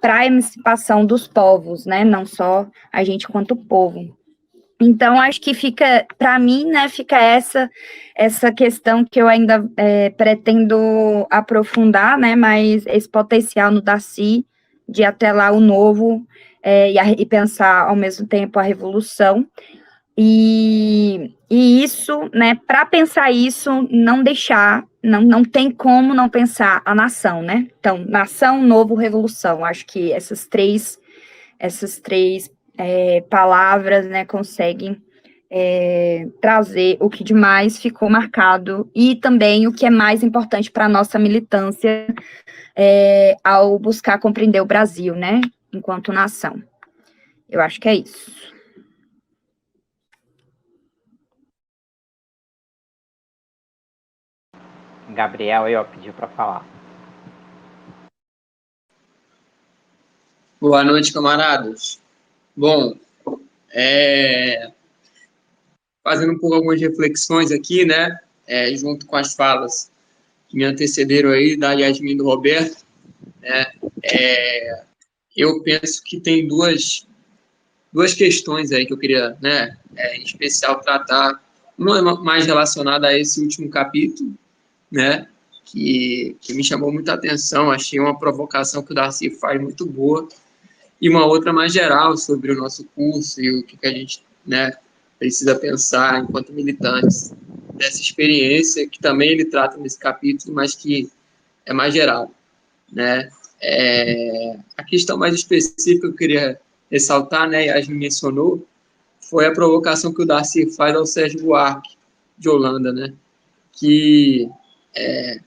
para a emancipação dos povos, né, não só a gente quanto povo. Então, acho que fica, para mim, né, fica essa questão que eu ainda pretendo aprofundar, né, mas esse potencial no Darcy de atrelar o novo e pensar ao mesmo tempo a revolução. E isso, né, para pensar isso, não deixar, não tem como não pensar a nação, né? Então, nação, novo, revolução. Acho que essas três palavras, né, conseguem trazer o que de mais ficou marcado e também o que é mais importante para a nossa militância ao buscar compreender o Brasil, né, enquanto nação. Eu acho que é isso. Gabriel aí, ó, pediu para falar. Boa noite, camaradas. Bom, fazendo um pouco algumas reflexões aqui, né, junto com as falas que me antecederam aí, da Yasmin e do Roberto, né, eu penso que tem duas questões aí que eu queria, né, em especial tratar, uma mais relacionada a esse último capítulo, né, que me chamou muita atenção, achei uma provocação que o Darcy faz muito boa, e uma outra mais geral sobre o nosso curso e o que a gente, né, precisa pensar enquanto militantes dessa experiência, que também ele trata nesse capítulo, mas que é mais geral, né? A questão mais específica que eu queria ressaltar, né, e a gente mencionou, foi a provocação que o Darcy faz ao Sérgio Buarque, de Holanda, né? Que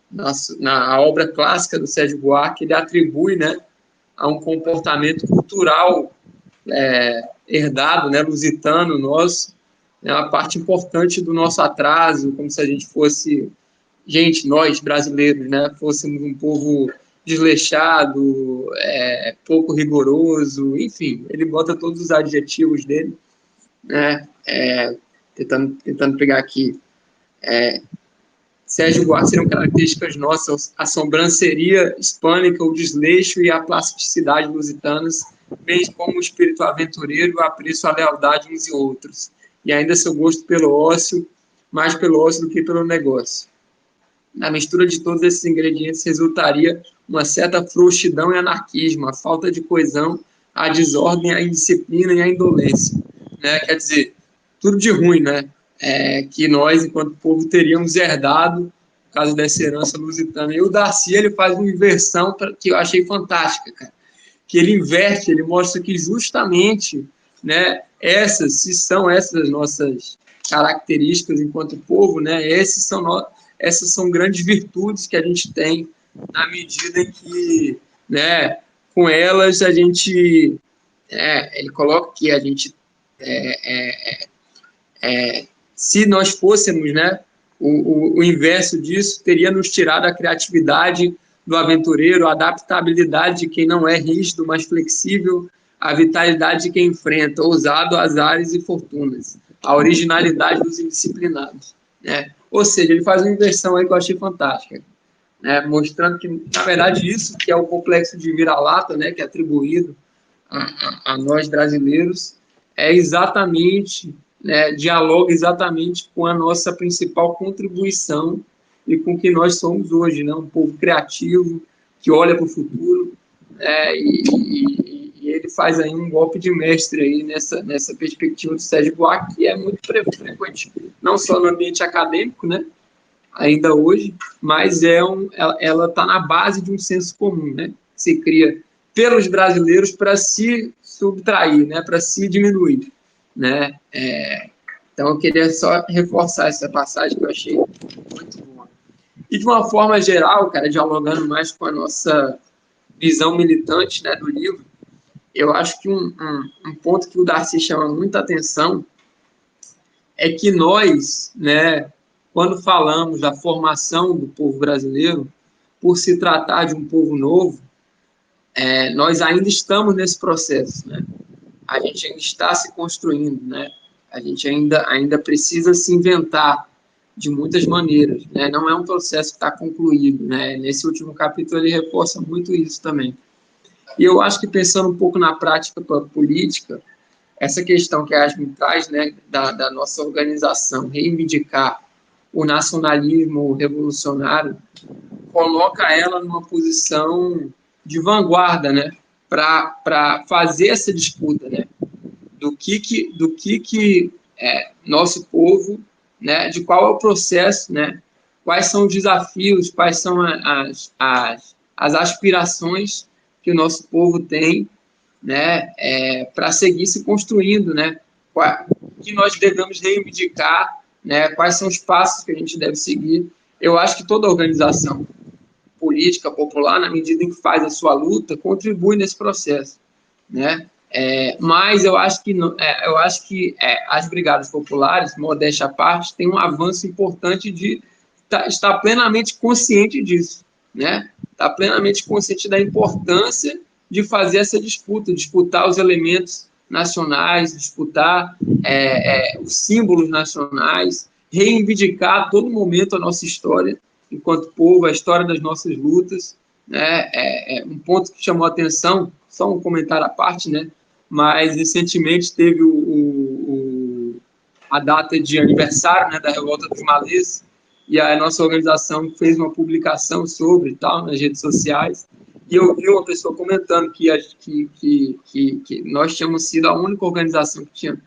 na obra clássica do Sérgio Buarque, ele atribui, né, a um comportamento cultural herdado, né, lusitano nosso, né, uma parte importante do nosso atraso, como se a gente fosse, nós brasileiros, né, fôssemos um povo desleixado, pouco rigoroso, enfim, ele bota todos os adjetivos dele, né, tentando pegar aqui. Sérgio Buarque seriam características nossas, a sobranceria hispânica, o desleixo e a plasticidade lusitanas, bem como o espírito aventureiro, o apreço à lealdade uns e outros, e ainda seu gosto pelo ócio, mais pelo ócio do que pelo negócio. Na mistura de todos esses ingredientes resultaria uma certa frouxidão e anarquismo, a falta de coesão, a desordem, a indisciplina e a indolência. Né? Quer dizer, tudo de ruim, né? Que nós, enquanto povo, teríamos herdado, por causa dessa herança lusitana. E o Darcy, ele faz uma inversão que eu achei fantástica, cara. Que ele inverte, ele mostra que justamente, né, se são essas nossas características enquanto povo, né, essas são grandes virtudes que a gente tem na medida em que, né, com elas a gente, ele coloca que a gente se nós fôssemos, né, o inverso disso, teria nos tirado a criatividade do aventureiro, a adaptabilidade de quem não é rígido, mas flexível, a vitalidade de quem enfrenta, ousado, azares e fortunas, a originalidade dos indisciplinados, né? Ou seja, ele faz uma inversão aí que eu achei fantástica, né? Mostrando que, na verdade, isso que é o complexo de vira-lata, né, que é atribuído a nós brasileiros, é exatamente, né, dialoga exatamente com a nossa principal contribuição e com o que nós somos hoje, né? Um povo criativo, que olha para o futuro, e ele faz aí um golpe de mestre aí nessa perspectiva do Sérgio Buarque, que é muito frequente, não só no ambiente acadêmico, né, ainda hoje, mas ela está na base de um senso comum, né, que se cria pelos brasileiros para se subtrair, né, para se diminuir, né. Então eu queria só reforçar essa passagem que eu achei muito boa. E de uma forma geral, cara, dialogando mais com a nossa visão militante, né, do livro, eu acho que um ponto que o Darcy chama muita atenção é que nós, né, quando falamos da formação do povo brasileiro, por se tratar de um povo novo, nós ainda estamos nesse processo, né? A gente ainda está se construindo, né? A gente ainda precisa se inventar de muitas maneiras, né? Não é um processo que está concluído, né? Nesse último capítulo ele reforça muito isso também. E eu acho que, pensando um pouco na prática política, essa questão que a Yasmin traz, né, da nossa organização reivindicar o nacionalismo revolucionário, coloca ela numa posição de vanguarda, né, para fazer essa disputa, né, do que nosso povo, né, de qual é o processo, né, quais são os desafios, quais são as aspirações que o nosso povo tem, né, para seguir se construindo, né, o que nós devemos reivindicar, né, quais são os passos que a gente deve seguir. Eu acho que toda organização política popular, na medida em que faz a sua luta, contribui nesse processo, né. Mas eu acho que as brigadas populares, modéstia à parte, têm um avanço importante de estar plenamente consciente disso, né? Estar plenamente consciente da importância de fazer essa disputa, disputar os elementos nacionais, disputar os símbolos nacionais, reivindicar a todo momento a nossa história enquanto povo, a história das nossas lutas, né? Um ponto que chamou a atenção, só um comentário à parte, né? Mas recentemente teve a data de aniversário, né, da Revolta dos Malês, e a nossa organização fez uma publicação sobre tal nas redes sociais, e eu vi uma pessoa comentando que nós tínhamos sido a única organização que tinha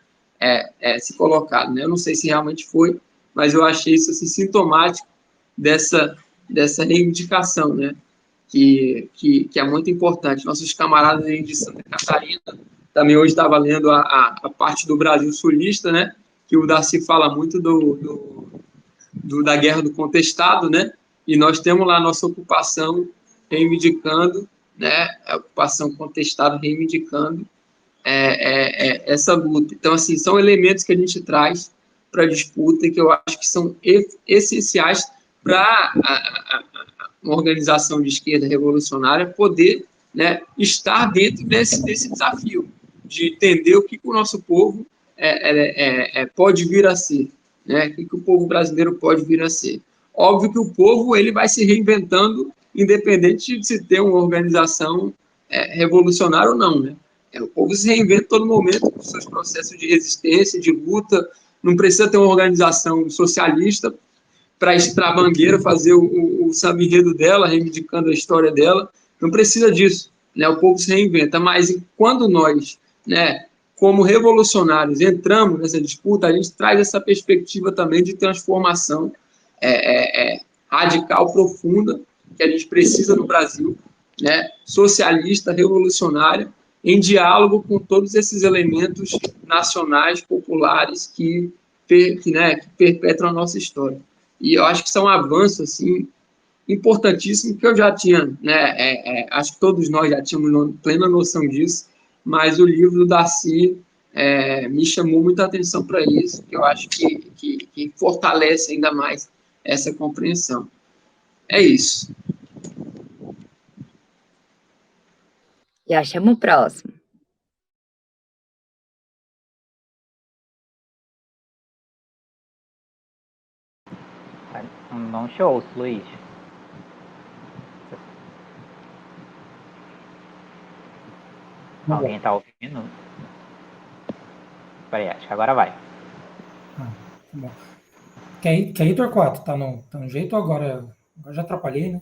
se colocado, né? Eu não sei se realmente foi, mas eu achei isso assim, sintomático dessa reivindicação, né? Que é muito importante. Nossos camaradas aí de Santa Catarina, também hoje estava lendo a parte do Brasil sulista, né? Que o Darcy fala muito da Guerra do Contestado, né? E nós temos lá a nossa ocupação reivindicando, né? A ocupação contestada reivindicando essa luta. Então, assim, são elementos que a gente traz para a disputa e que eu acho que são essenciais para uma organização de esquerda revolucionária poder, né, estar dentro desse desafio de entender o que o nosso povo pode vir a ser, né? O que o povo brasileiro pode vir a ser. Óbvio que o povo ele vai se reinventando, independente de se ter uma organização revolucionária ou não, né? O povo se reinventa a todo momento com seus processos de resistência, de luta. Não precisa ter uma organização socialista para estrar a bandeira, fazer o samba-enredo dela, reivindicando a história dela. Não precisa disso, né? O povo se reinventa. Mas quando nós, né, como revolucionários, entramos nessa disputa, a gente traz essa perspectiva também de transformação radical, profunda, que a gente precisa no Brasil, né, socialista, revolucionária, em diálogo com todos esses elementos nacionais, populares, que perpetram a nossa história. E eu acho que isso é um avanço assim, importantíssimo, que eu já tinha, né, acho que todos nós já tínhamos plena noção disso, mas o livro do Darcy me chamou muita atenção para isso, que eu acho que fortalece ainda mais essa compreensão. É isso. Já chamo o próximo. Não te ouço, Luiz. Alguém tá ouvindo? Peraí, acho que agora vai. Tá bom. Quer ir, Torquato? Tá no jeito agora? Agora já atrapalhei, né?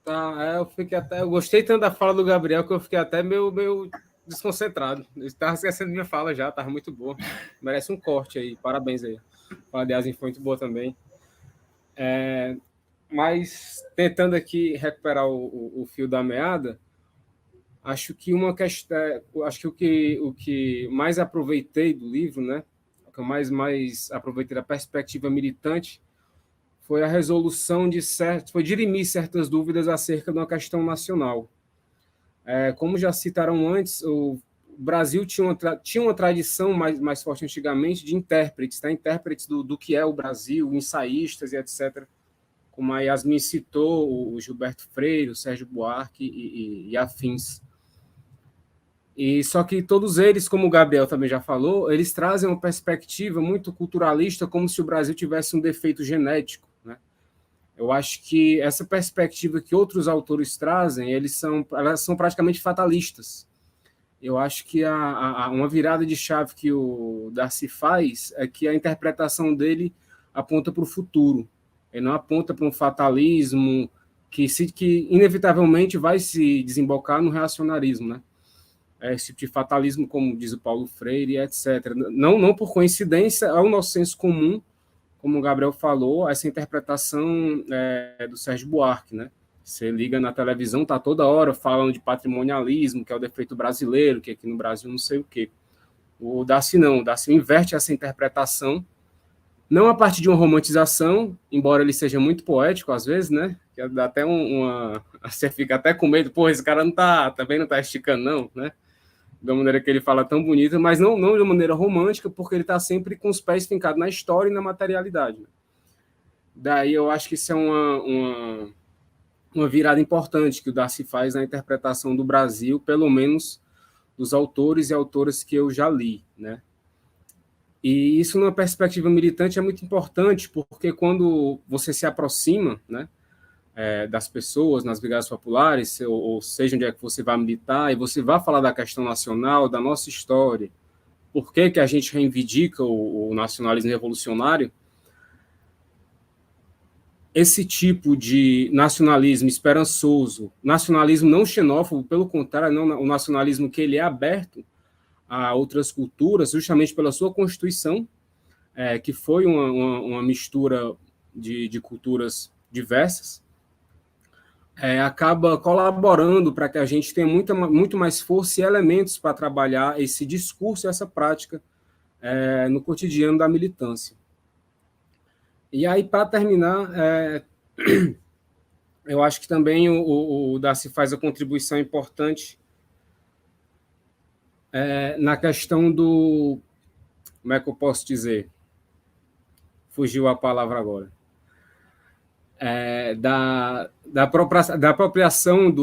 Tá, eu gostei tanto da fala do Gabriel que eu fiquei até meio desconcentrado. Eu estava esquecendo minha fala já, estava muito boa. Merece um corte aí, parabéns aí. A fala de Asin foi muito boa também. Mas tentando aqui recuperar o fio da meada, acho que o que mais aproveitei do livro, né? O que eu mais aproveitei da perspectiva militante foi a resolução foi dirimir certas dúvidas acerca de uma questão nacional. Como já citaram antes, o Brasil tinha uma tradição mais forte antigamente de intérpretes, tá? Intérpretes do que é o Brasil, ensaístas e etc., como a Yasmin citou, o Gilberto Freire, o Sérgio Buarque e afins. E só que todos eles, como o Gabriel também já falou, eles trazem uma perspectiva muito culturalista, como se o Brasil tivesse um defeito genético, né? Eu acho que essa perspectiva que outros autores trazem, elas são praticamente fatalistas. Eu acho que uma virada de chave que o Darcy faz é que a interpretação dele aponta para o futuro. Ele não aponta para um fatalismo que inevitavelmente vai se desembocar no reacionarismo, né? Esse tipo de fatalismo, como diz o Paulo Freire, etc. Não por coincidência, é o nosso senso comum, como o Gabriel falou, essa interpretação do Sérgio Buarque, né? Você liga na televisão, tá toda hora falando de patrimonialismo, que é o defeito brasileiro, que aqui no Brasil não sei o quê. O Darcy não, o Darcy inverte essa interpretação, não a partir de uma romantização, embora ele seja muito poético às vezes, né? Que dá até você fica até com medo, pô, esse cara também não tá esticando não, né? Da maneira que ele fala tão bonita, mas não de uma maneira romântica, porque ele está sempre com os pés fincados na história e na materialidade. Daí eu acho que isso é uma virada importante que o Darcy faz na interpretação do Brasil, pelo menos dos autores e autoras que eu já li, né? E isso, numa perspectiva militante, é muito importante, porque quando você se aproxima, né, das pessoas nas brigadas populares, ou seja, onde é que você vai militar, e você vai falar da questão nacional, da nossa história, por que a gente reivindica o nacionalismo revolucionário, esse tipo de nacionalismo esperançoso, nacionalismo não xenófobo, pelo contrário, não, o nacionalismo que ele é aberto a outras culturas, justamente pela sua Constituição, que foi uma mistura de culturas diversas, acaba colaborando para que a gente tenha muito mais força e elementos para trabalhar esse discurso, essa prática no cotidiano da militância. E aí, para terminar, eu acho que também o Darcy faz a contribuição importante na questão do... Como é que eu posso dizer? Fugiu a palavra agora. Da apropriação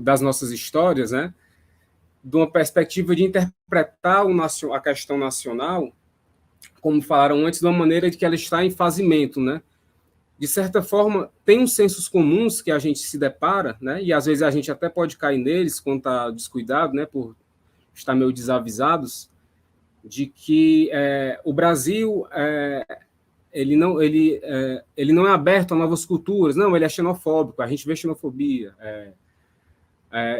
das nossas histórias, né? De uma perspectiva de interpretar a questão nacional, como falaram antes, de uma maneira de que ela está em fazimento, né? De certa forma, tem uns sensos comuns que a gente se depara, né? E às vezes a gente até pode cair neles quando está descuidado, né? Por estar meio desavisados, de que o Brasil ele não é aberto a novas culturas, não, ele é xenofóbico, a gente vê xenofobia,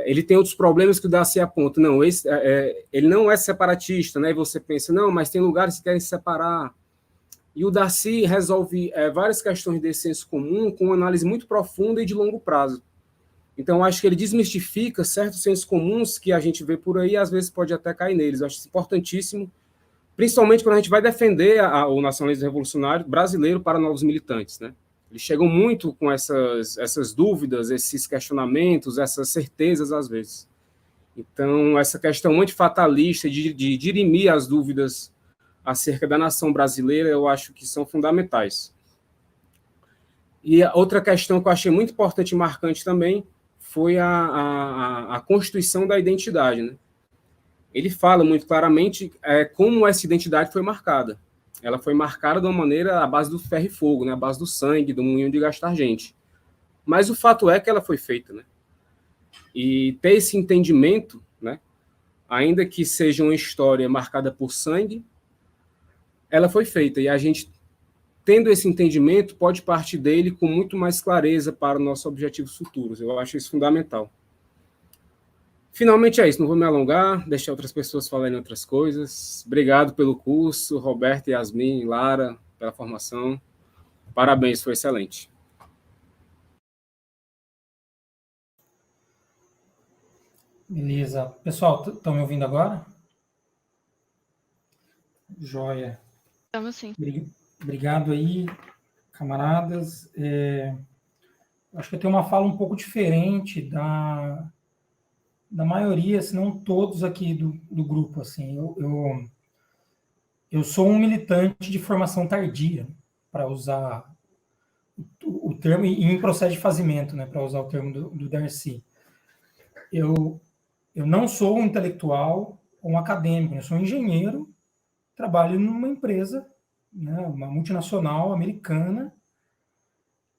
ele tem outros problemas que o Darcy aponta, não, ele não é separatista, né? E você pensa, não, mas tem lugares que querem se separar. E o Darcy resolve várias questões desse senso comum com uma análise muito profunda e de longo prazo. Então, acho que ele desmistifica certos sensos comuns que a gente vê por aí e às vezes pode até cair neles. Eu acho isso importantíssimo, principalmente quando a gente vai defender o nacionalismo revolucionário brasileiro para novos militantes, né? Eles chegam muito com essas dúvidas, esses questionamentos, essas certezas, às vezes. Então, essa questão antifatalista de dirimir as dúvidas acerca da nação brasileira, eu acho que são fundamentais. E a outra questão que eu achei muito importante e marcante também foi a constituição da identidade, né? Ele fala muito claramente como essa identidade foi marcada. ela foi marcada de uma maneira à base do ferro e fogo, né? À base do sangue, do moinho de gastar gente. Mas o fato é que ela foi feita, né? E ter esse entendimento, né? Ainda que seja uma história marcada por sangue, ela foi feita. E a gente, tendo esse entendimento, pode partir dele com muito mais clareza para os nossos objetivos futuros. Eu acho isso fundamental. Finalmente é isso, não vou me alongar, deixar outras pessoas falarem outras coisas. Obrigado pelo curso, Roberto, Yasmin, Lara, pela formação. Parabéns, foi excelente. Beleza. Pessoal, estão me ouvindo agora? Joia. Estamos sim. Obrigado aí, camaradas. Acho que eu tenho uma fala um pouco diferente da maioria, se não todos aqui do grupo. Assim, eu sou um militante de formação tardia, para usar o termo, e em processo de fazimento, né, para usar o termo do Darcy. Eu não sou um intelectual ou um acadêmico, eu sou um engenheiro, trabalho numa empresa, né, uma multinacional americana,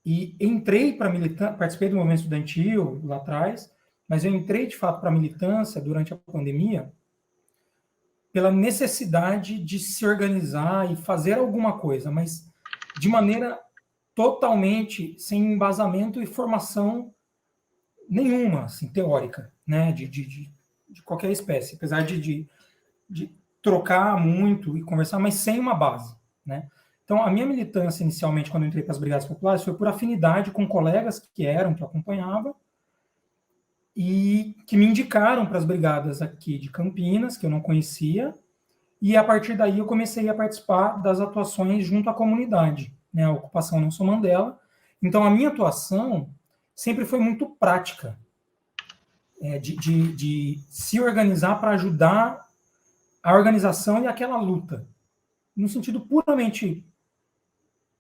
e entrei para militância, participei do movimento estudantil lá atrás, mas eu entrei de fato para a militância durante a pandemia pela necessidade de se organizar e fazer alguma coisa, mas de maneira totalmente sem embasamento e formação nenhuma, assim, teórica, né, de qualquer espécie, apesar de trocar muito e conversar, mas sem uma base, né. Então, a minha militância, inicialmente, quando eu entrei para as Brigadas Populares, foi por afinidade com colegas que eu acompanhava, e que me indicaram para as brigadas aqui de Campinas, que eu não conhecia, e a partir daí eu comecei a participar das atuações junto à comunidade, né, a ocupação Nelson Mandela. Então, a minha atuação sempre foi muito prática, de se organizar para ajudar a organização e aquela luta, no sentido puramente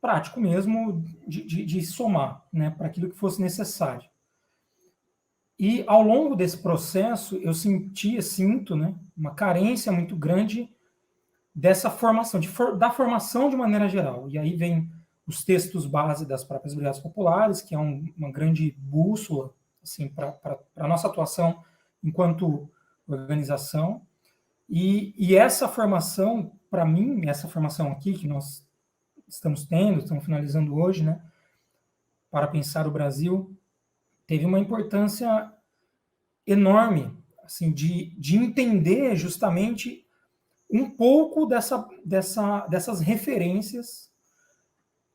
prático mesmo, de somar, né, para aquilo que fosse necessário. E ao longo desse processo, eu sinto, né, uma carência muito grande dessa formação, da formação de maneira geral. E aí vem os textos base das próprias Brigadas Populares, que é uma grande bússola assim, para a nossa atuação enquanto organização. E essa formação, para mim, essa formação aqui que nós estamos finalizando hoje, né, para pensar o Brasil, teve uma importância enorme, assim, de entender justamente um pouco dessas referências,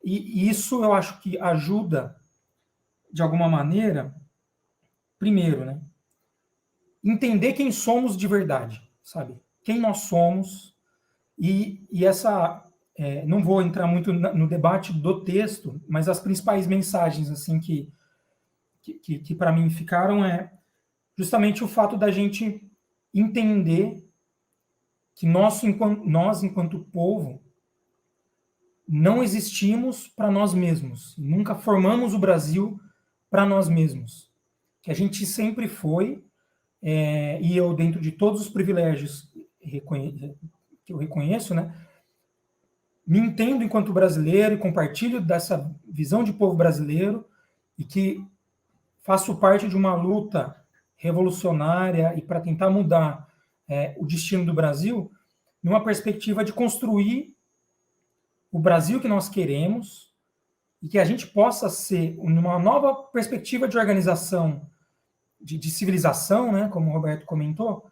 e isso eu acho que ajuda, de alguma maneira, primeiro, né, entender quem somos de verdade, sabe? Quem nós somos, e não vou entrar muito no debate do texto, mas as principais mensagens, assim, que para mim ficaram justamente o fato da gente entender que nós, enquanto povo, não existimos para nós mesmos. Nunca formamos o Brasil para nós mesmos. Que a gente sempre foi, e eu, dentro de todos os privilégios que eu reconheço, né, me entendo enquanto brasileiro e compartilho dessa visão de povo brasileiro, e que faço parte de uma luta revolucionária e para tentar mudar o destino do Brasil, numa perspectiva de construir o Brasil que nós queremos, e que a gente possa ser, numa nova perspectiva de organização, de civilização, né, como o Roberto comentou,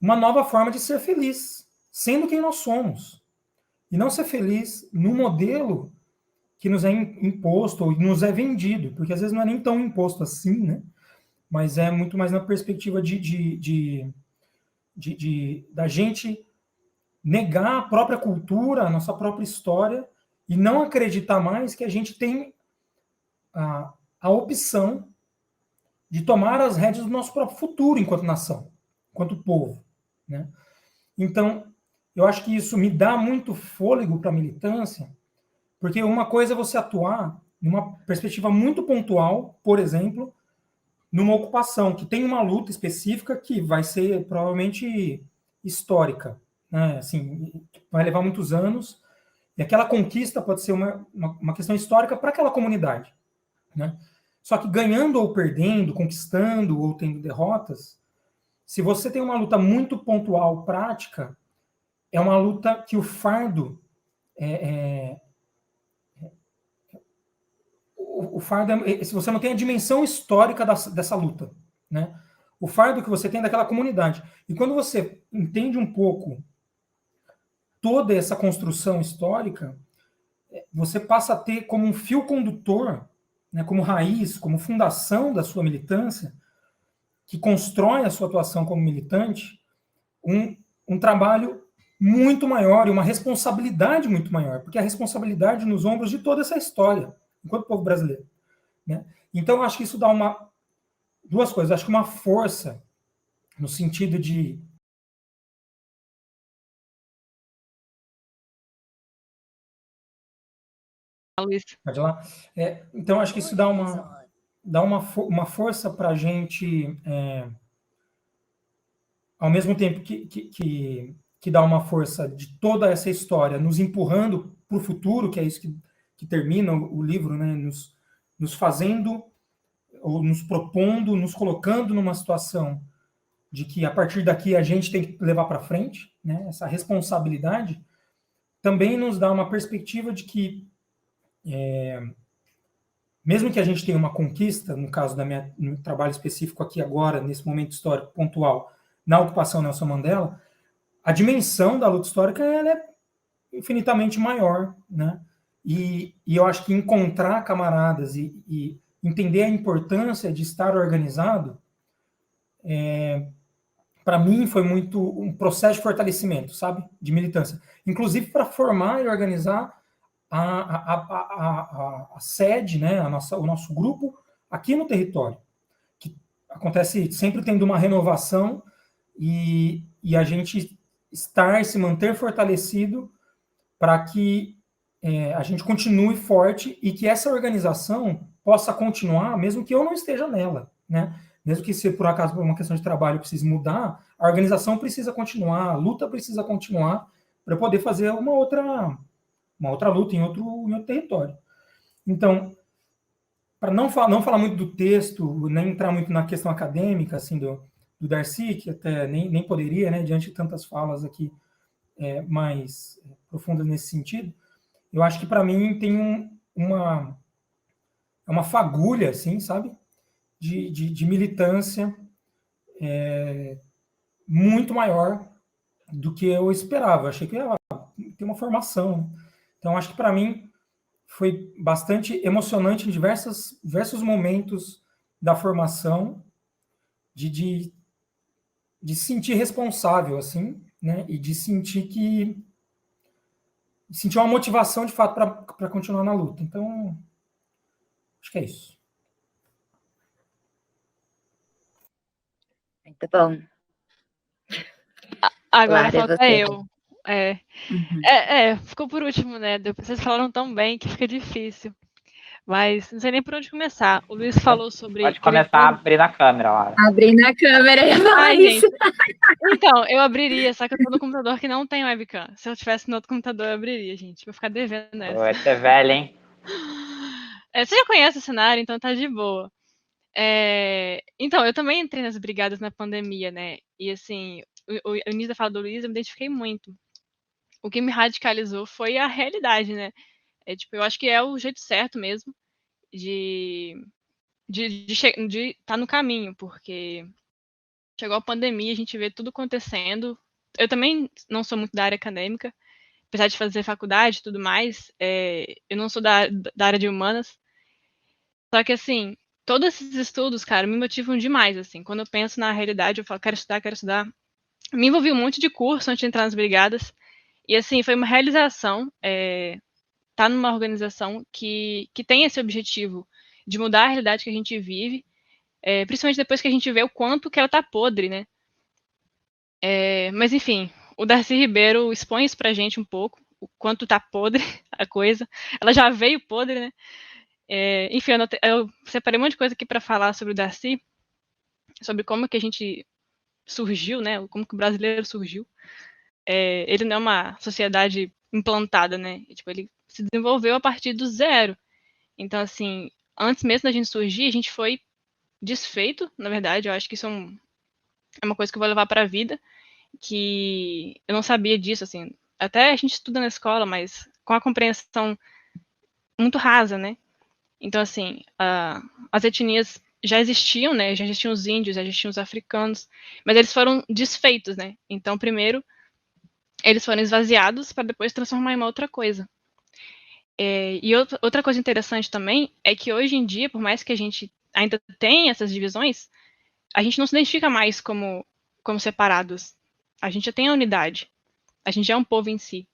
uma nova forma de ser feliz, sendo quem nós somos. E não ser feliz no modelo que nos é imposto ou nos é vendido, porque às vezes não é nem tão imposto assim, né? Mas é muito mais na perspectiva da gente negar a própria cultura, a nossa própria história, e não acreditar mais que a gente tem a opção de tomar as rédeas do nosso próprio futuro enquanto nação, enquanto povo, né? Então, eu acho que isso me dá muito fôlego para a militância, porque uma coisa é você atuar numa perspectiva muito pontual, por exemplo, numa ocupação que tem uma luta específica que vai ser provavelmente histórica, né? Assim, vai levar muitos anos, E aquela conquista pode ser uma questão histórica para aquela comunidade, né? Só que ganhando ou perdendo, conquistando ou tendo derrotas, se você tem uma luta muito pontual, prática, é uma luta que o fardo o fardo se você não tem a dimensão histórica dessa luta, né? O fardo que você tem é daquela comunidade. E quando você entende um pouco toda essa construção histórica, você passa a ter como um fio condutor, né, como raiz, como fundação da sua militância, que constrói a sua atuação como militante, um trabalho muito maior e uma responsabilidade muito maior, porque a responsabilidade nos ombros de toda essa história, enquanto povo brasileiro, né? Então, eu acho que isso dá duas coisas. Eu acho que uma força, no sentido de Luiz. pode ir lá? Então, acho que isso dá uma força para a gente, ao mesmo tempo que dá uma força de toda essa história, nos empurrando para o futuro, que é isso que termina o livro, né? Nos fazendo, ou nos propondo, nos colocando numa situação de que a partir daqui a gente tem que levar para frente, né? Essa responsabilidade também nos dá uma perspectiva de que mesmo que a gente tenha uma conquista, no caso no trabalho específico aqui agora, nesse momento histórico pontual, na ocupação Nelson Mandela, a dimensão da luta histórica ela é infinitamente maior, né? E eu acho que encontrar camaradas e entender a importância de estar organizado, para mim foi muito um processo de fortalecimento, sabe? De militância. Inclusive para formar e organizar a sede, né? O nosso grupo aqui no território, que acontece sempre tendo uma renovação e a gente se manter fortalecido para que a gente continue forte e que essa organização possa continuar, mesmo que eu não esteja nela, né? Mesmo que se por acaso por uma questão de trabalho precise mudar, a organização precisa continuar, a luta precisa continuar para poder fazer uma outra luta em outro território. Então, para não falar muito do texto, nem entrar muito na questão acadêmica assim do Darcy, que até nem poderia, né, diante de tantas falas aqui mais profundas nesse sentido, eu acho que para mim tem uma fagulha, assim, sabe, de militância muito maior do que eu esperava. Eu achei que ia ter uma formação. Então, acho que para mim foi bastante emocionante em diversos momentos da formação, de se sentir responsável, assim, né, e de sentir uma motivação, de fato, para continuar na luta. Então, acho que é isso. Muito bom. Agora Clara, falta você. eu. Ficou por último, né? Vocês falaram tão bem que fica difícil. Mas não sei nem por onde começar. O Luiz falou sobre... Pode começar a abrir na câmera, Laura. Abrindo a câmera e falar Ai, isso. gente. Então, eu abriria, só que eu tô no computador que não tem webcam. Se eu tivesse no outro computador, eu abriria, gente. Vou ficar devendo essa. Vai ser velho, hein? Você já conhece o cenário, então tá de boa. Então, eu também entrei nas brigadas na pandemia, né? E assim, o início da fala do Luiz, eu me identifiquei muito. O que me radicalizou foi a realidade, né? Eu acho que é o jeito certo mesmo de estar no caminho, porque chegou a pandemia, a gente vê tudo acontecendo. Eu também não sou muito da área acadêmica, apesar de fazer faculdade e tudo mais, eu não sou da área de humanas. Só que, assim, todos esses estudos, cara, me motivam demais, assim. Quando eu penso na realidade, eu falo, quero estudar. Me envolvi um monte de curso antes de entrar nas brigadas. E, assim, foi uma realização estar numa organização que tem esse objetivo de mudar a realidade que a gente vive, principalmente depois que a gente vê o quanto que ela tá podre, né? Mas, enfim, o Darcy Ribeiro expõe isso pra gente um pouco, o quanto tá podre a coisa. Ela já veio podre, né? Enfim, eu separei um monte de coisa aqui para falar sobre o Darcy, sobre como que a gente surgiu, né? Como que o brasileiro surgiu. Ele não é uma sociedade implantada, né? E, tipo, ele se desenvolveu a partir do zero. Então, assim, antes mesmo da gente surgir, a gente foi desfeito, na verdade. Eu acho que isso é uma coisa que eu vou levar para a vida, que eu não sabia disso, assim. Até a gente estuda na escola, mas com a compreensão muito rasa, né? Então, assim, as etnias já existiam, né? Já existiam os índios, já existiam os africanos, mas eles foram desfeitos, né? Então, primeiro, eles foram esvaziados para depois transformar em uma outra coisa. E outra coisa interessante também é que hoje em dia, por mais que a gente ainda tenha essas divisões, a gente não se identifica mais como separados. A gente já tem a unidade. A gente é um povo em si.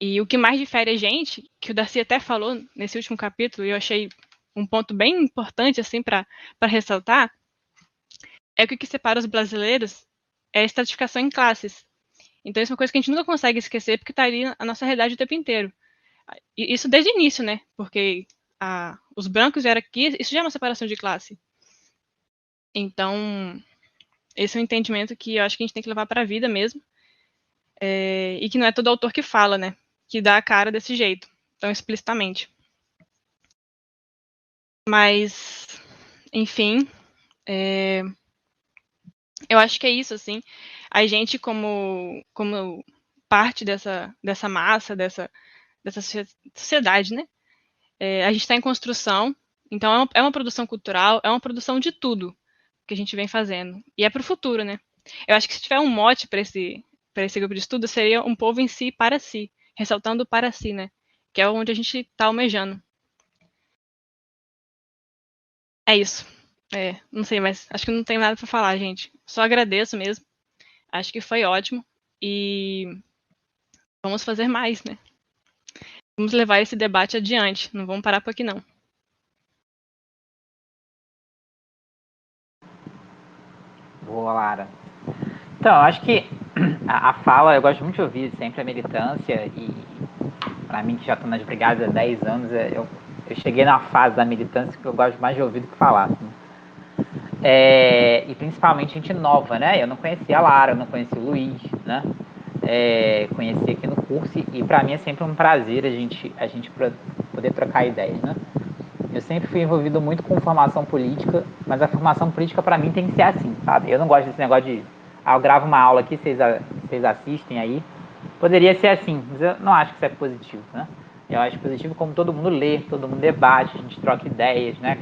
E o que mais difere a gente, que o Darcy até falou nesse último capítulo, e eu achei um ponto bem importante assim para ressaltar, é que o que separa os brasileiros é a estratificação em classes. Então isso é uma coisa que a gente nunca consegue esquecer, porque está ali na nossa realidade o tempo inteiro. E isso desde o início, né? Porque os brancos vieram aqui, isso já é uma separação de classe. Então, esse é um entendimento que eu acho que a gente tem que levar para a vida mesmo. E que não é todo autor que fala, né? Que dá a cara desse jeito, tão explicitamente. Mas, enfim, eu acho que é isso, assim. A gente, como parte dessa massa, dessa sociedade, né? A gente está em construção, então é uma produção cultural, é uma produção de tudo que a gente vem fazendo. E é para o futuro, né? Eu acho que se tiver um mote para esse grupo de estudo, seria um povo em si para si, ressaltando o para si, né? Que é onde a gente está almejando. É isso. Não sei, mas acho que não tem nada para falar, gente. Só agradeço mesmo. Acho que foi ótimo. E vamos fazer mais, né? Vamos levar esse debate adiante. Não vamos parar por aqui, não. Boa, Lara. Então, eu acho que a fala, eu gosto muito de ouvir sempre a militância, e para mim que já estou nas brigadas há 10 anos, eu cheguei na fase da militância que eu gosto mais de ouvir do que falar. Assim. E principalmente gente nova, né? Eu não conhecia a Lara, eu não conhecia o Luiz, né? Conheci aqui no curso, e para mim é sempre um prazer a gente poder trocar ideias, né? Eu sempre fui envolvido muito com formação política, mas a formação política para mim tem que ser assim, sabe? Eu não gosto desse negócio de eu gravo uma aula aqui, vocês assistem aí. Poderia ser assim, mas eu não acho que isso é positivo, né? Eu acho positivo como todo mundo lê, todo mundo debate, a gente troca ideias, né?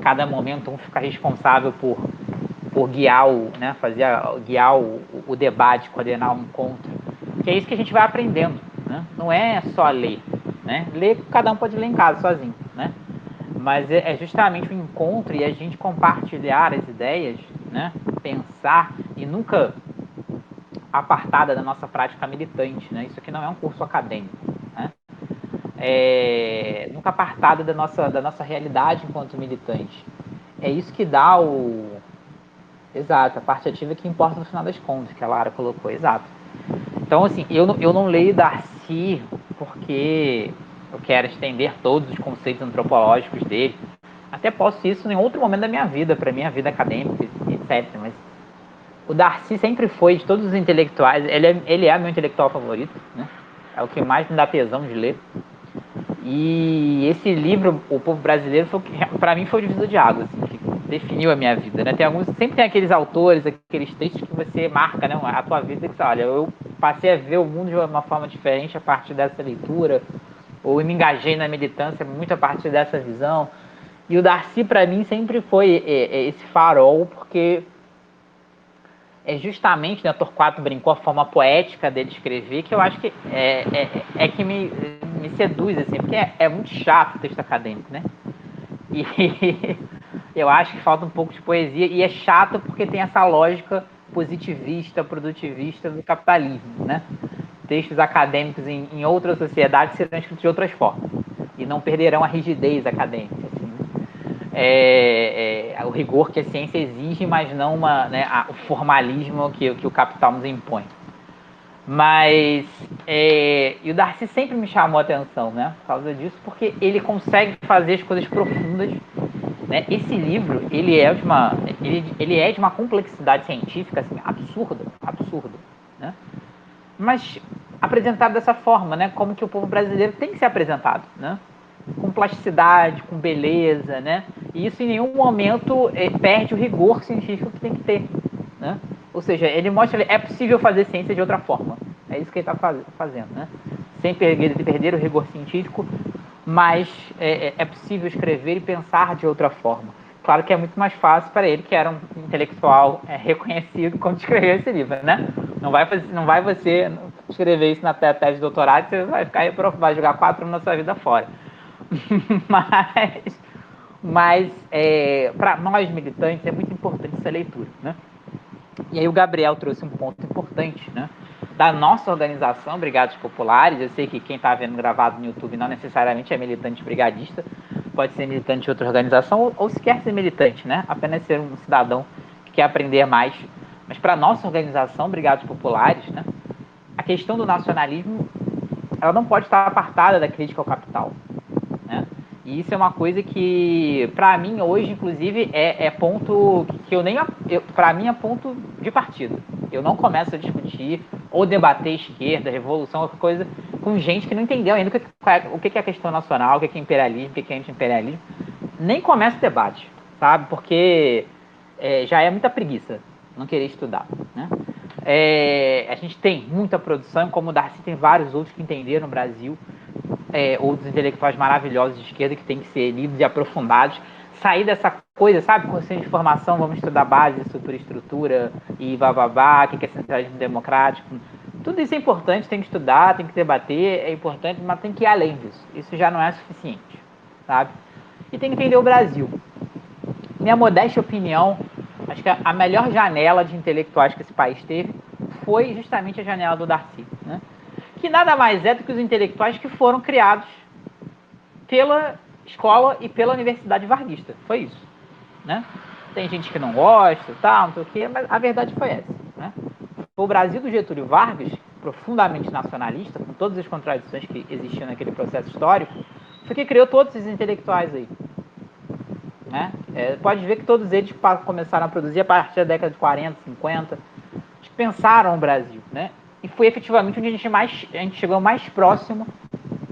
Cada momento um fica responsável por guiar guiar o debate, coordenar o encontro. Porque é isso que a gente vai aprendendo, né? Não é só ler, né? Ler, cada um pode ler em casa sozinho, né? Mas é justamente o encontro e a gente compartilhar as ideias, né? Pensar e nunca apartada da nossa prática militante, né? Isso aqui não é um curso acadêmico, né? Nunca apartada da nossa realidade enquanto militante. É isso que dá Exato, a parte ativa que importa no final das contas, que a Lara colocou, exato. Então, assim, eu não leio Darcy porque eu quero estender todos os conceitos antropológicos dele. Até posso isso em outro momento da minha vida, para minha vida acadêmica, etc. Mas o Darcy sempre foi, de todos os intelectuais, ele é meu intelectual favorito, né? É o que mais me dá tesão de ler. E esse livro, O Povo Brasileiro, para mim foi o divisor de água, assim, que definiu a minha vida, né? Sempre tem aqueles autores, aqueles textos que você marca, né, a tua vida, que você olha, eu passei a ver o mundo de uma forma diferente a partir dessa leitura, ou me engajei na militância muito a partir dessa visão. E o Darcy, para mim, sempre foi esse farol, porque justamente, né, Torquato brincou, a forma poética dele escrever, que eu acho que que me seduz, assim, porque é muito chato o texto acadêmico, né? E eu acho que falta um pouco de poesia, e é chato porque tem essa lógica positivista, produtivista do capitalismo, né? Textos acadêmicos em outras sociedades serão escritos de outras formas, e não perderão a rigidez acadêmica, assim. O rigor que a ciência exige, mas não o formalismo que o capital nos impõe. Mas e o Darcy sempre me chamou a atenção, né, por causa disso, porque ele consegue fazer as coisas profundas, né? Esse livro ele é de uma complexidade científica assim, absurda, né? Mas apresentado dessa forma, né? Como que o povo brasileiro tem que ser apresentado, né? Com plasticidade, com beleza, né? E isso em nenhum momento perde o rigor científico que tem que ter, né? Ou seja, ele mostra que é possível fazer ciência de outra forma. É isso que ele está fazendo, né? Sem perder o rigor científico, mas é possível escrever e pensar de outra forma. Claro que é muito mais fácil para ele, que era um intelectual reconhecido, quando escreveu esse livro, né? Não vai você escrever isso na tese de doutorado, você vai ficar reprovado, vai jogar 4 anos da sua vida fora. mas para nós militantes é muito importante essa leitura, né? E aí o Gabriel trouxe um ponto importante, né? Da nossa organização, Brigadas Populares. Eu sei que quem está vendo gravado no YouTube não necessariamente é militante brigadista, pode ser militante de outra organização ou sequer ser militante, né? Apenas ser um cidadão que quer aprender mais. Mas para a nossa organização, Brigadas Populares, né? A questão do nacionalismo, ela não pode estar apartada da crítica ao capital, né? E isso é uma coisa que, para mim, hoje, inclusive, é ponto que para mim, é ponto de partida. Eu não começo a discutir ou debater esquerda, revolução, qualquer coisa, com gente que não entendeu ainda o que é a questão nacional, o que é imperialismo, o que é anti-imperialismo. Nem começo o debate, sabe? Porque já é muita preguiça não querer estudar, né? A gente tem muita produção, como o Darcy tem vários outros que entenderam no Brasil, outros intelectuais maravilhosos de esquerda que têm que ser lidos e aprofundados, sair dessa coisa, sabe, conceito de formação, vamos estudar base, superestrutura e bababá, o que é centralismo democrático. Tudo isso é importante, tem que estudar, tem que debater, é importante, mas tem que ir além disso. Isso já não é suficiente, sabe? E tem que entender o Brasil. Minha modesta opinião, acho que a melhor janela de intelectuais que esse país teve foi justamente a janela do Darcy, né? Que nada mais é do que os intelectuais que foram criados pela escola e pela universidade varguista. Foi isso, né? Tem gente que não gosta, tal, não sei o quê, mas a verdade foi essa, né? O Brasil do Getúlio Vargas, profundamente nacionalista, com todas as contradições que existiam naquele processo histórico, foi que criou todos esses intelectuais aí, né? Pode ver que todos eles começaram a produzir a partir da década de 40, 50, que pensaram o Brasil, né? E foi efetivamente onde a gente chegou mais próximo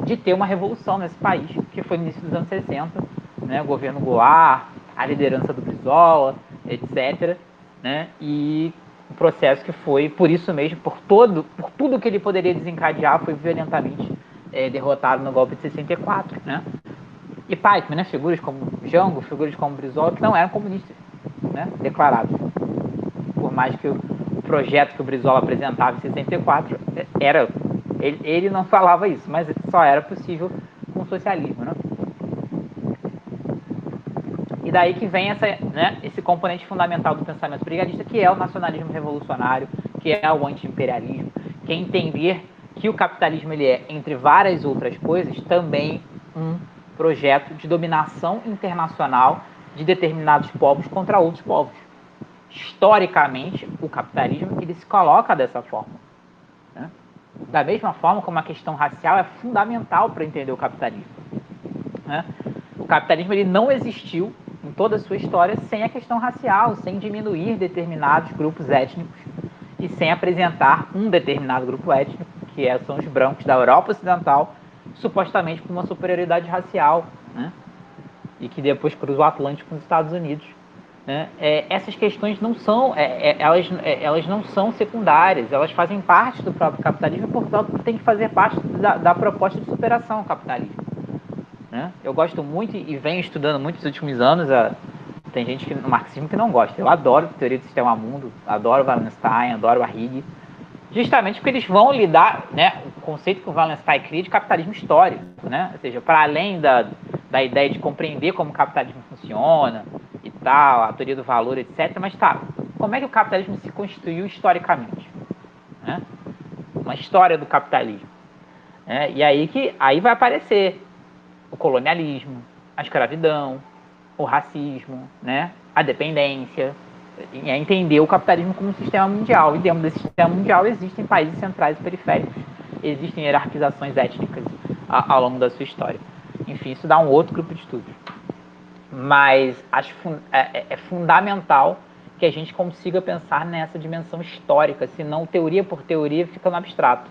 de ter uma revolução nesse país, que foi no início dos anos 60, né? O governo Goulart, a liderança do Brizola, etc., né? E um processo que foi, por isso mesmo, por tudo que ele poderia desencadear, foi violentamente derrotado no golpe de 64, né? E Paikman, né? Figuras como Jango, figuras como Brizola, que não eram comunistas, né? Declarados. Por mais que o projeto que o Brizola apresentava em 64 era... Ele não falava isso, mas só era possível com o socialismo, né? E daí que vem esse componente fundamental do pensamento brigadista, que é o nacionalismo revolucionário, que é o anti-imperialismo, que é entender que o capitalismo ele é, entre várias outras coisas, também um projeto de dominação internacional de determinados povos contra outros povos. Historicamente, o capitalismo ele se coloca dessa forma, né? Da mesma forma como a questão racial é fundamental para entender o capitalismo, né? O capitalismo ele não existiu em toda a sua história sem a questão racial, sem diminuir determinados grupos étnicos e sem apresentar um determinado grupo étnico, que são os brancos da Europa Ocidental, supostamente com uma superioridade racial, né? E que depois cruzou o Atlântico com os Estados Unidos, né? Essas questões não são, elas não são secundárias, elas fazem parte do próprio capitalismo e, portanto, tem que fazer parte da proposta de superação ao capitalismo, né? Eu gosto muito e venho estudando muito nos últimos anos, tem gente no marxismo que não gosta. Eu adoro a teoria do sistema mundo, adoro Wallenstein, adoro Arrighi, justamente porque eles vão lidar, né, o conceito que o Wallenstein cria de capitalismo histórico, né? Ou seja, para além da ideia de compreender como o capitalismo funciona e tal, a teoria do valor, etc. Mas tá, como é que o capitalismo se constituiu historicamente, né? Uma história do capitalismo, né? E aí vai aparecer o colonialismo, a escravidão, o racismo, né? A dependência, e entender o capitalismo como um sistema mundial. E dentro desse sistema mundial existem países centrais e periféricos, existem hierarquizações étnicas ao longo da sua história. Enfim, isso dá um outro grupo de estudos. Mas é fundamental que a gente consiga pensar nessa dimensão histórica, senão teoria por teoria fica no abstrato.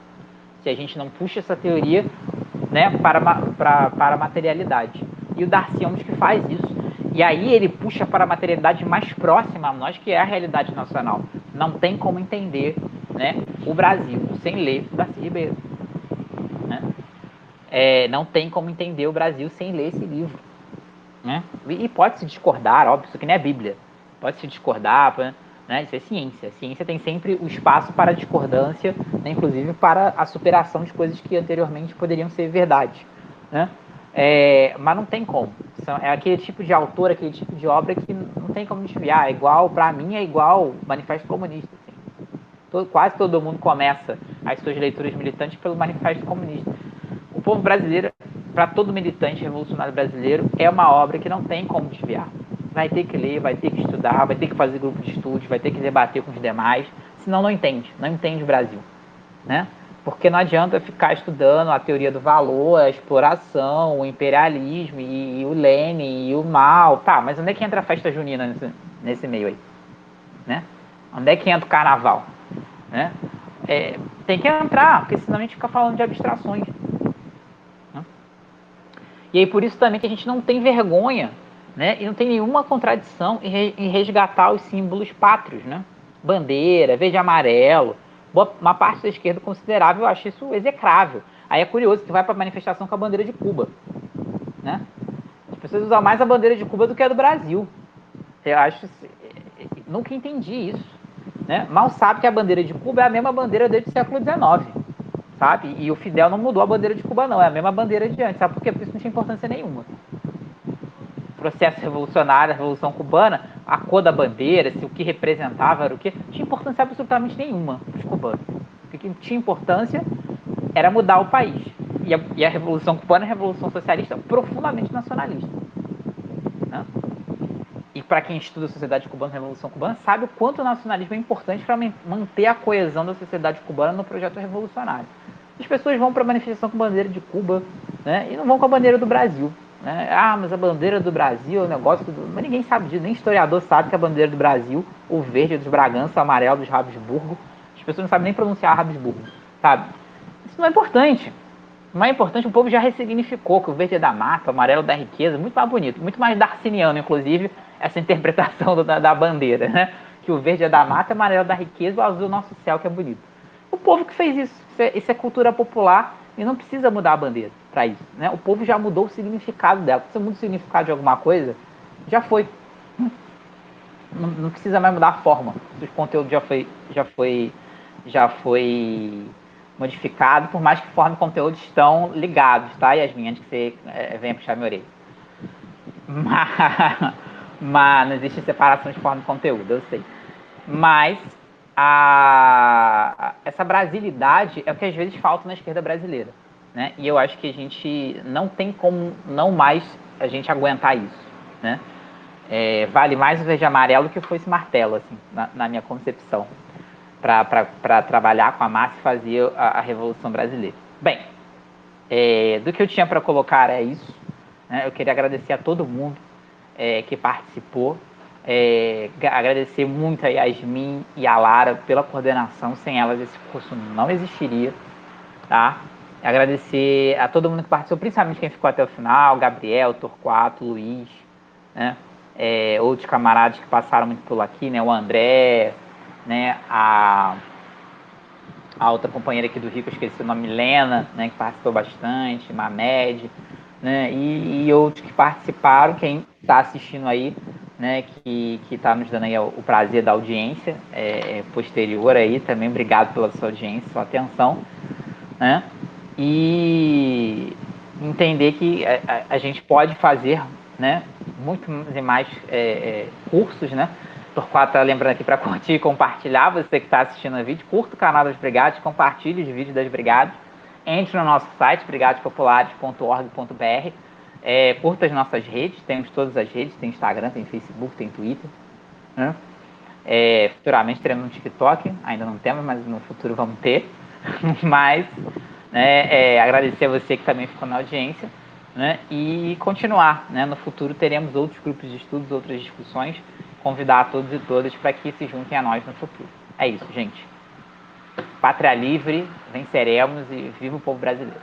se a gente não puxa essa teoria, né, para a materialidade. E o Darcy é um dos que faz isso. E aí ele puxa para a materialidade mais próxima a nós, que é a realidade nacional. Não tem como entender, né, o Brasil sem ler o Darcy Ribeiro. Né? Não tem como entender o Brasil sem ler esse livro. Né? E pode-se discordar, óbvio, isso aqui não é Bíblia. Pode-se discordar, né? Isso é ciência. A ciência tem sempre o espaço para a discordância, né? Inclusive para a superação de coisas que anteriormente poderiam ser verdade. Né? Mas não tem como. É aquele tipo de autor, aquele tipo de obra que não tem como desviar. Para mim, é igual Manifesto Comunista. Assim. Quase todo mundo começa as suas leituras militantes pelo Manifesto Comunista. O povo brasileiro, para todo militante revolucionário brasileiro, é uma obra que não tem como desviar. Vai ter que ler, vai ter que estudar, vai ter que fazer grupo de estudos, vai ter que debater com os demais, senão não entende o Brasil. Né? Porque não adianta ficar estudando a teoria do valor, a exploração, o imperialismo, e o Lenin, e o Mao. Tá, mas onde é que entra a festa junina nesse meio aí? Né? Onde é que entra o carnaval? Né? Tem que entrar, porque senão a gente fica falando de abstrações. Né? E aí por isso também que a gente não tem vergonha, né? E não tem nenhuma contradição em resgatar os símbolos pátrios. Né? Bandeira, verde e amarelo. Uma parte da esquerda considerável acha isso execrável. Aí é curioso que vai para a manifestação com a bandeira de Cuba. Né? As pessoas usam mais a bandeira de Cuba do que a do Brasil. Eu acho... Nunca entendi isso. Né? Mal sabe que a bandeira de Cuba é a mesma bandeira desde o século XIX. Sabe? E o Fidel não mudou a bandeira de Cuba, não. É a mesma bandeira de antes. Sabe por quê? Porque isso não tinha importância nenhuma. Processo revolucionário, a Revolução Cubana, a cor da bandeira, se o que representava era o quê, não tinha importância absolutamente nenhuma para os cubanos. O que tinha importância era mudar o país. E a Revolução Cubana é a Revolução Socialista profundamente nacionalista. Né? E para quem estuda a sociedade cubana, a Revolução Cubana, sabe o quanto o nacionalismo é importante para manter a coesão da sociedade cubana no projeto revolucionário. As pessoas vão para a manifestação com a bandeira de Cuba, né, e não vão com a bandeira do Brasil. Né? Mas a bandeira do Brasil é um negócio... Mas ninguém sabe disso, nem historiador sabe que a bandeira do Brasil, o verde é dos Bragança, o amarelo dos Habsburgo. As pessoas não sabem nem pronunciar Habsburgo, sabe? Isso não é importante. O mais importante, o povo já ressignificou que o verde é da mata, o amarelo da riqueza, muito mais bonito, muito mais darciniano, inclusive, essa interpretação da bandeira, né? Que o verde é da mata, o amarelo da riqueza, o azul é o nosso céu, que é bonito. O povo que fez isso. Isso é cultura popular e não precisa mudar a bandeira para isso. Né? O povo já mudou o significado dela. Se muda o significado de alguma coisa, já foi. Não precisa mais mudar a forma. Se o conteúdo já foi modificado, por mais que forma e conteúdo estão ligados, tá, Yasmin? Antes que você venha puxar minha orelha. Mas não existe separação de forma e conteúdo, eu sei. Mas essa brasilidade é o que às vezes falta na esquerda brasileira. Né? E eu acho que a gente não tem como não mais a gente aguentar isso. Né? Vale mais o verde e amarelo que foi esse martelo, assim, na minha concepção, para trabalhar com a massa e fazer a Revolução Brasileira. Bem, do que eu tinha para colocar é isso. Né? Eu queria agradecer a todo mundo que participou. Agradecer muito a Yasmin e a Lara pela coordenação. Sem elas esse curso não existiria. Tá? Agradecer a todo mundo que participou, principalmente quem ficou até o final, Gabriel, Torquato, Luiz, né? Outros camaradas que passaram muito por aqui, né? O André, né? A outra companheira aqui do Rio, que eu esqueci o nome, Milena, né? Que participou bastante, Mamed, né? E outros que participaram, quem está assistindo aí, né? Que está nos dando aí o prazer da audiência posterior aí, também obrigado pela sua audiência, sua atenção, né? E entender que a gente pode fazer, né, muito mais cursos, né? Torquato tá lembrando aqui para curtir e compartilhar. Você que está assistindo o vídeo, curta o canal das Brigadas, compartilhe os vídeos das Brigadas, entre no nosso site brigadespopulares.org.br, curta as nossas redes, temos todas as redes, tem Instagram, tem Facebook, tem Twitter, né? Futuramente teremos um TikTok, ainda não temos, mas no futuro vamos ter. Mas agradecer a você que também ficou na audiência, né, e continuar, né, no futuro teremos outros grupos de estudos, outras discussões, convidar a todos e todas para que se juntem a nós no futuro. É isso, gente. Pátria livre, venceremos e viva o povo brasileiro.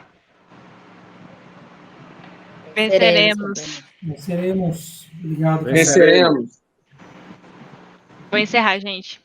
Venceremos. Venceremos. Obrigado. Venceremos. Vou encerrar, gente.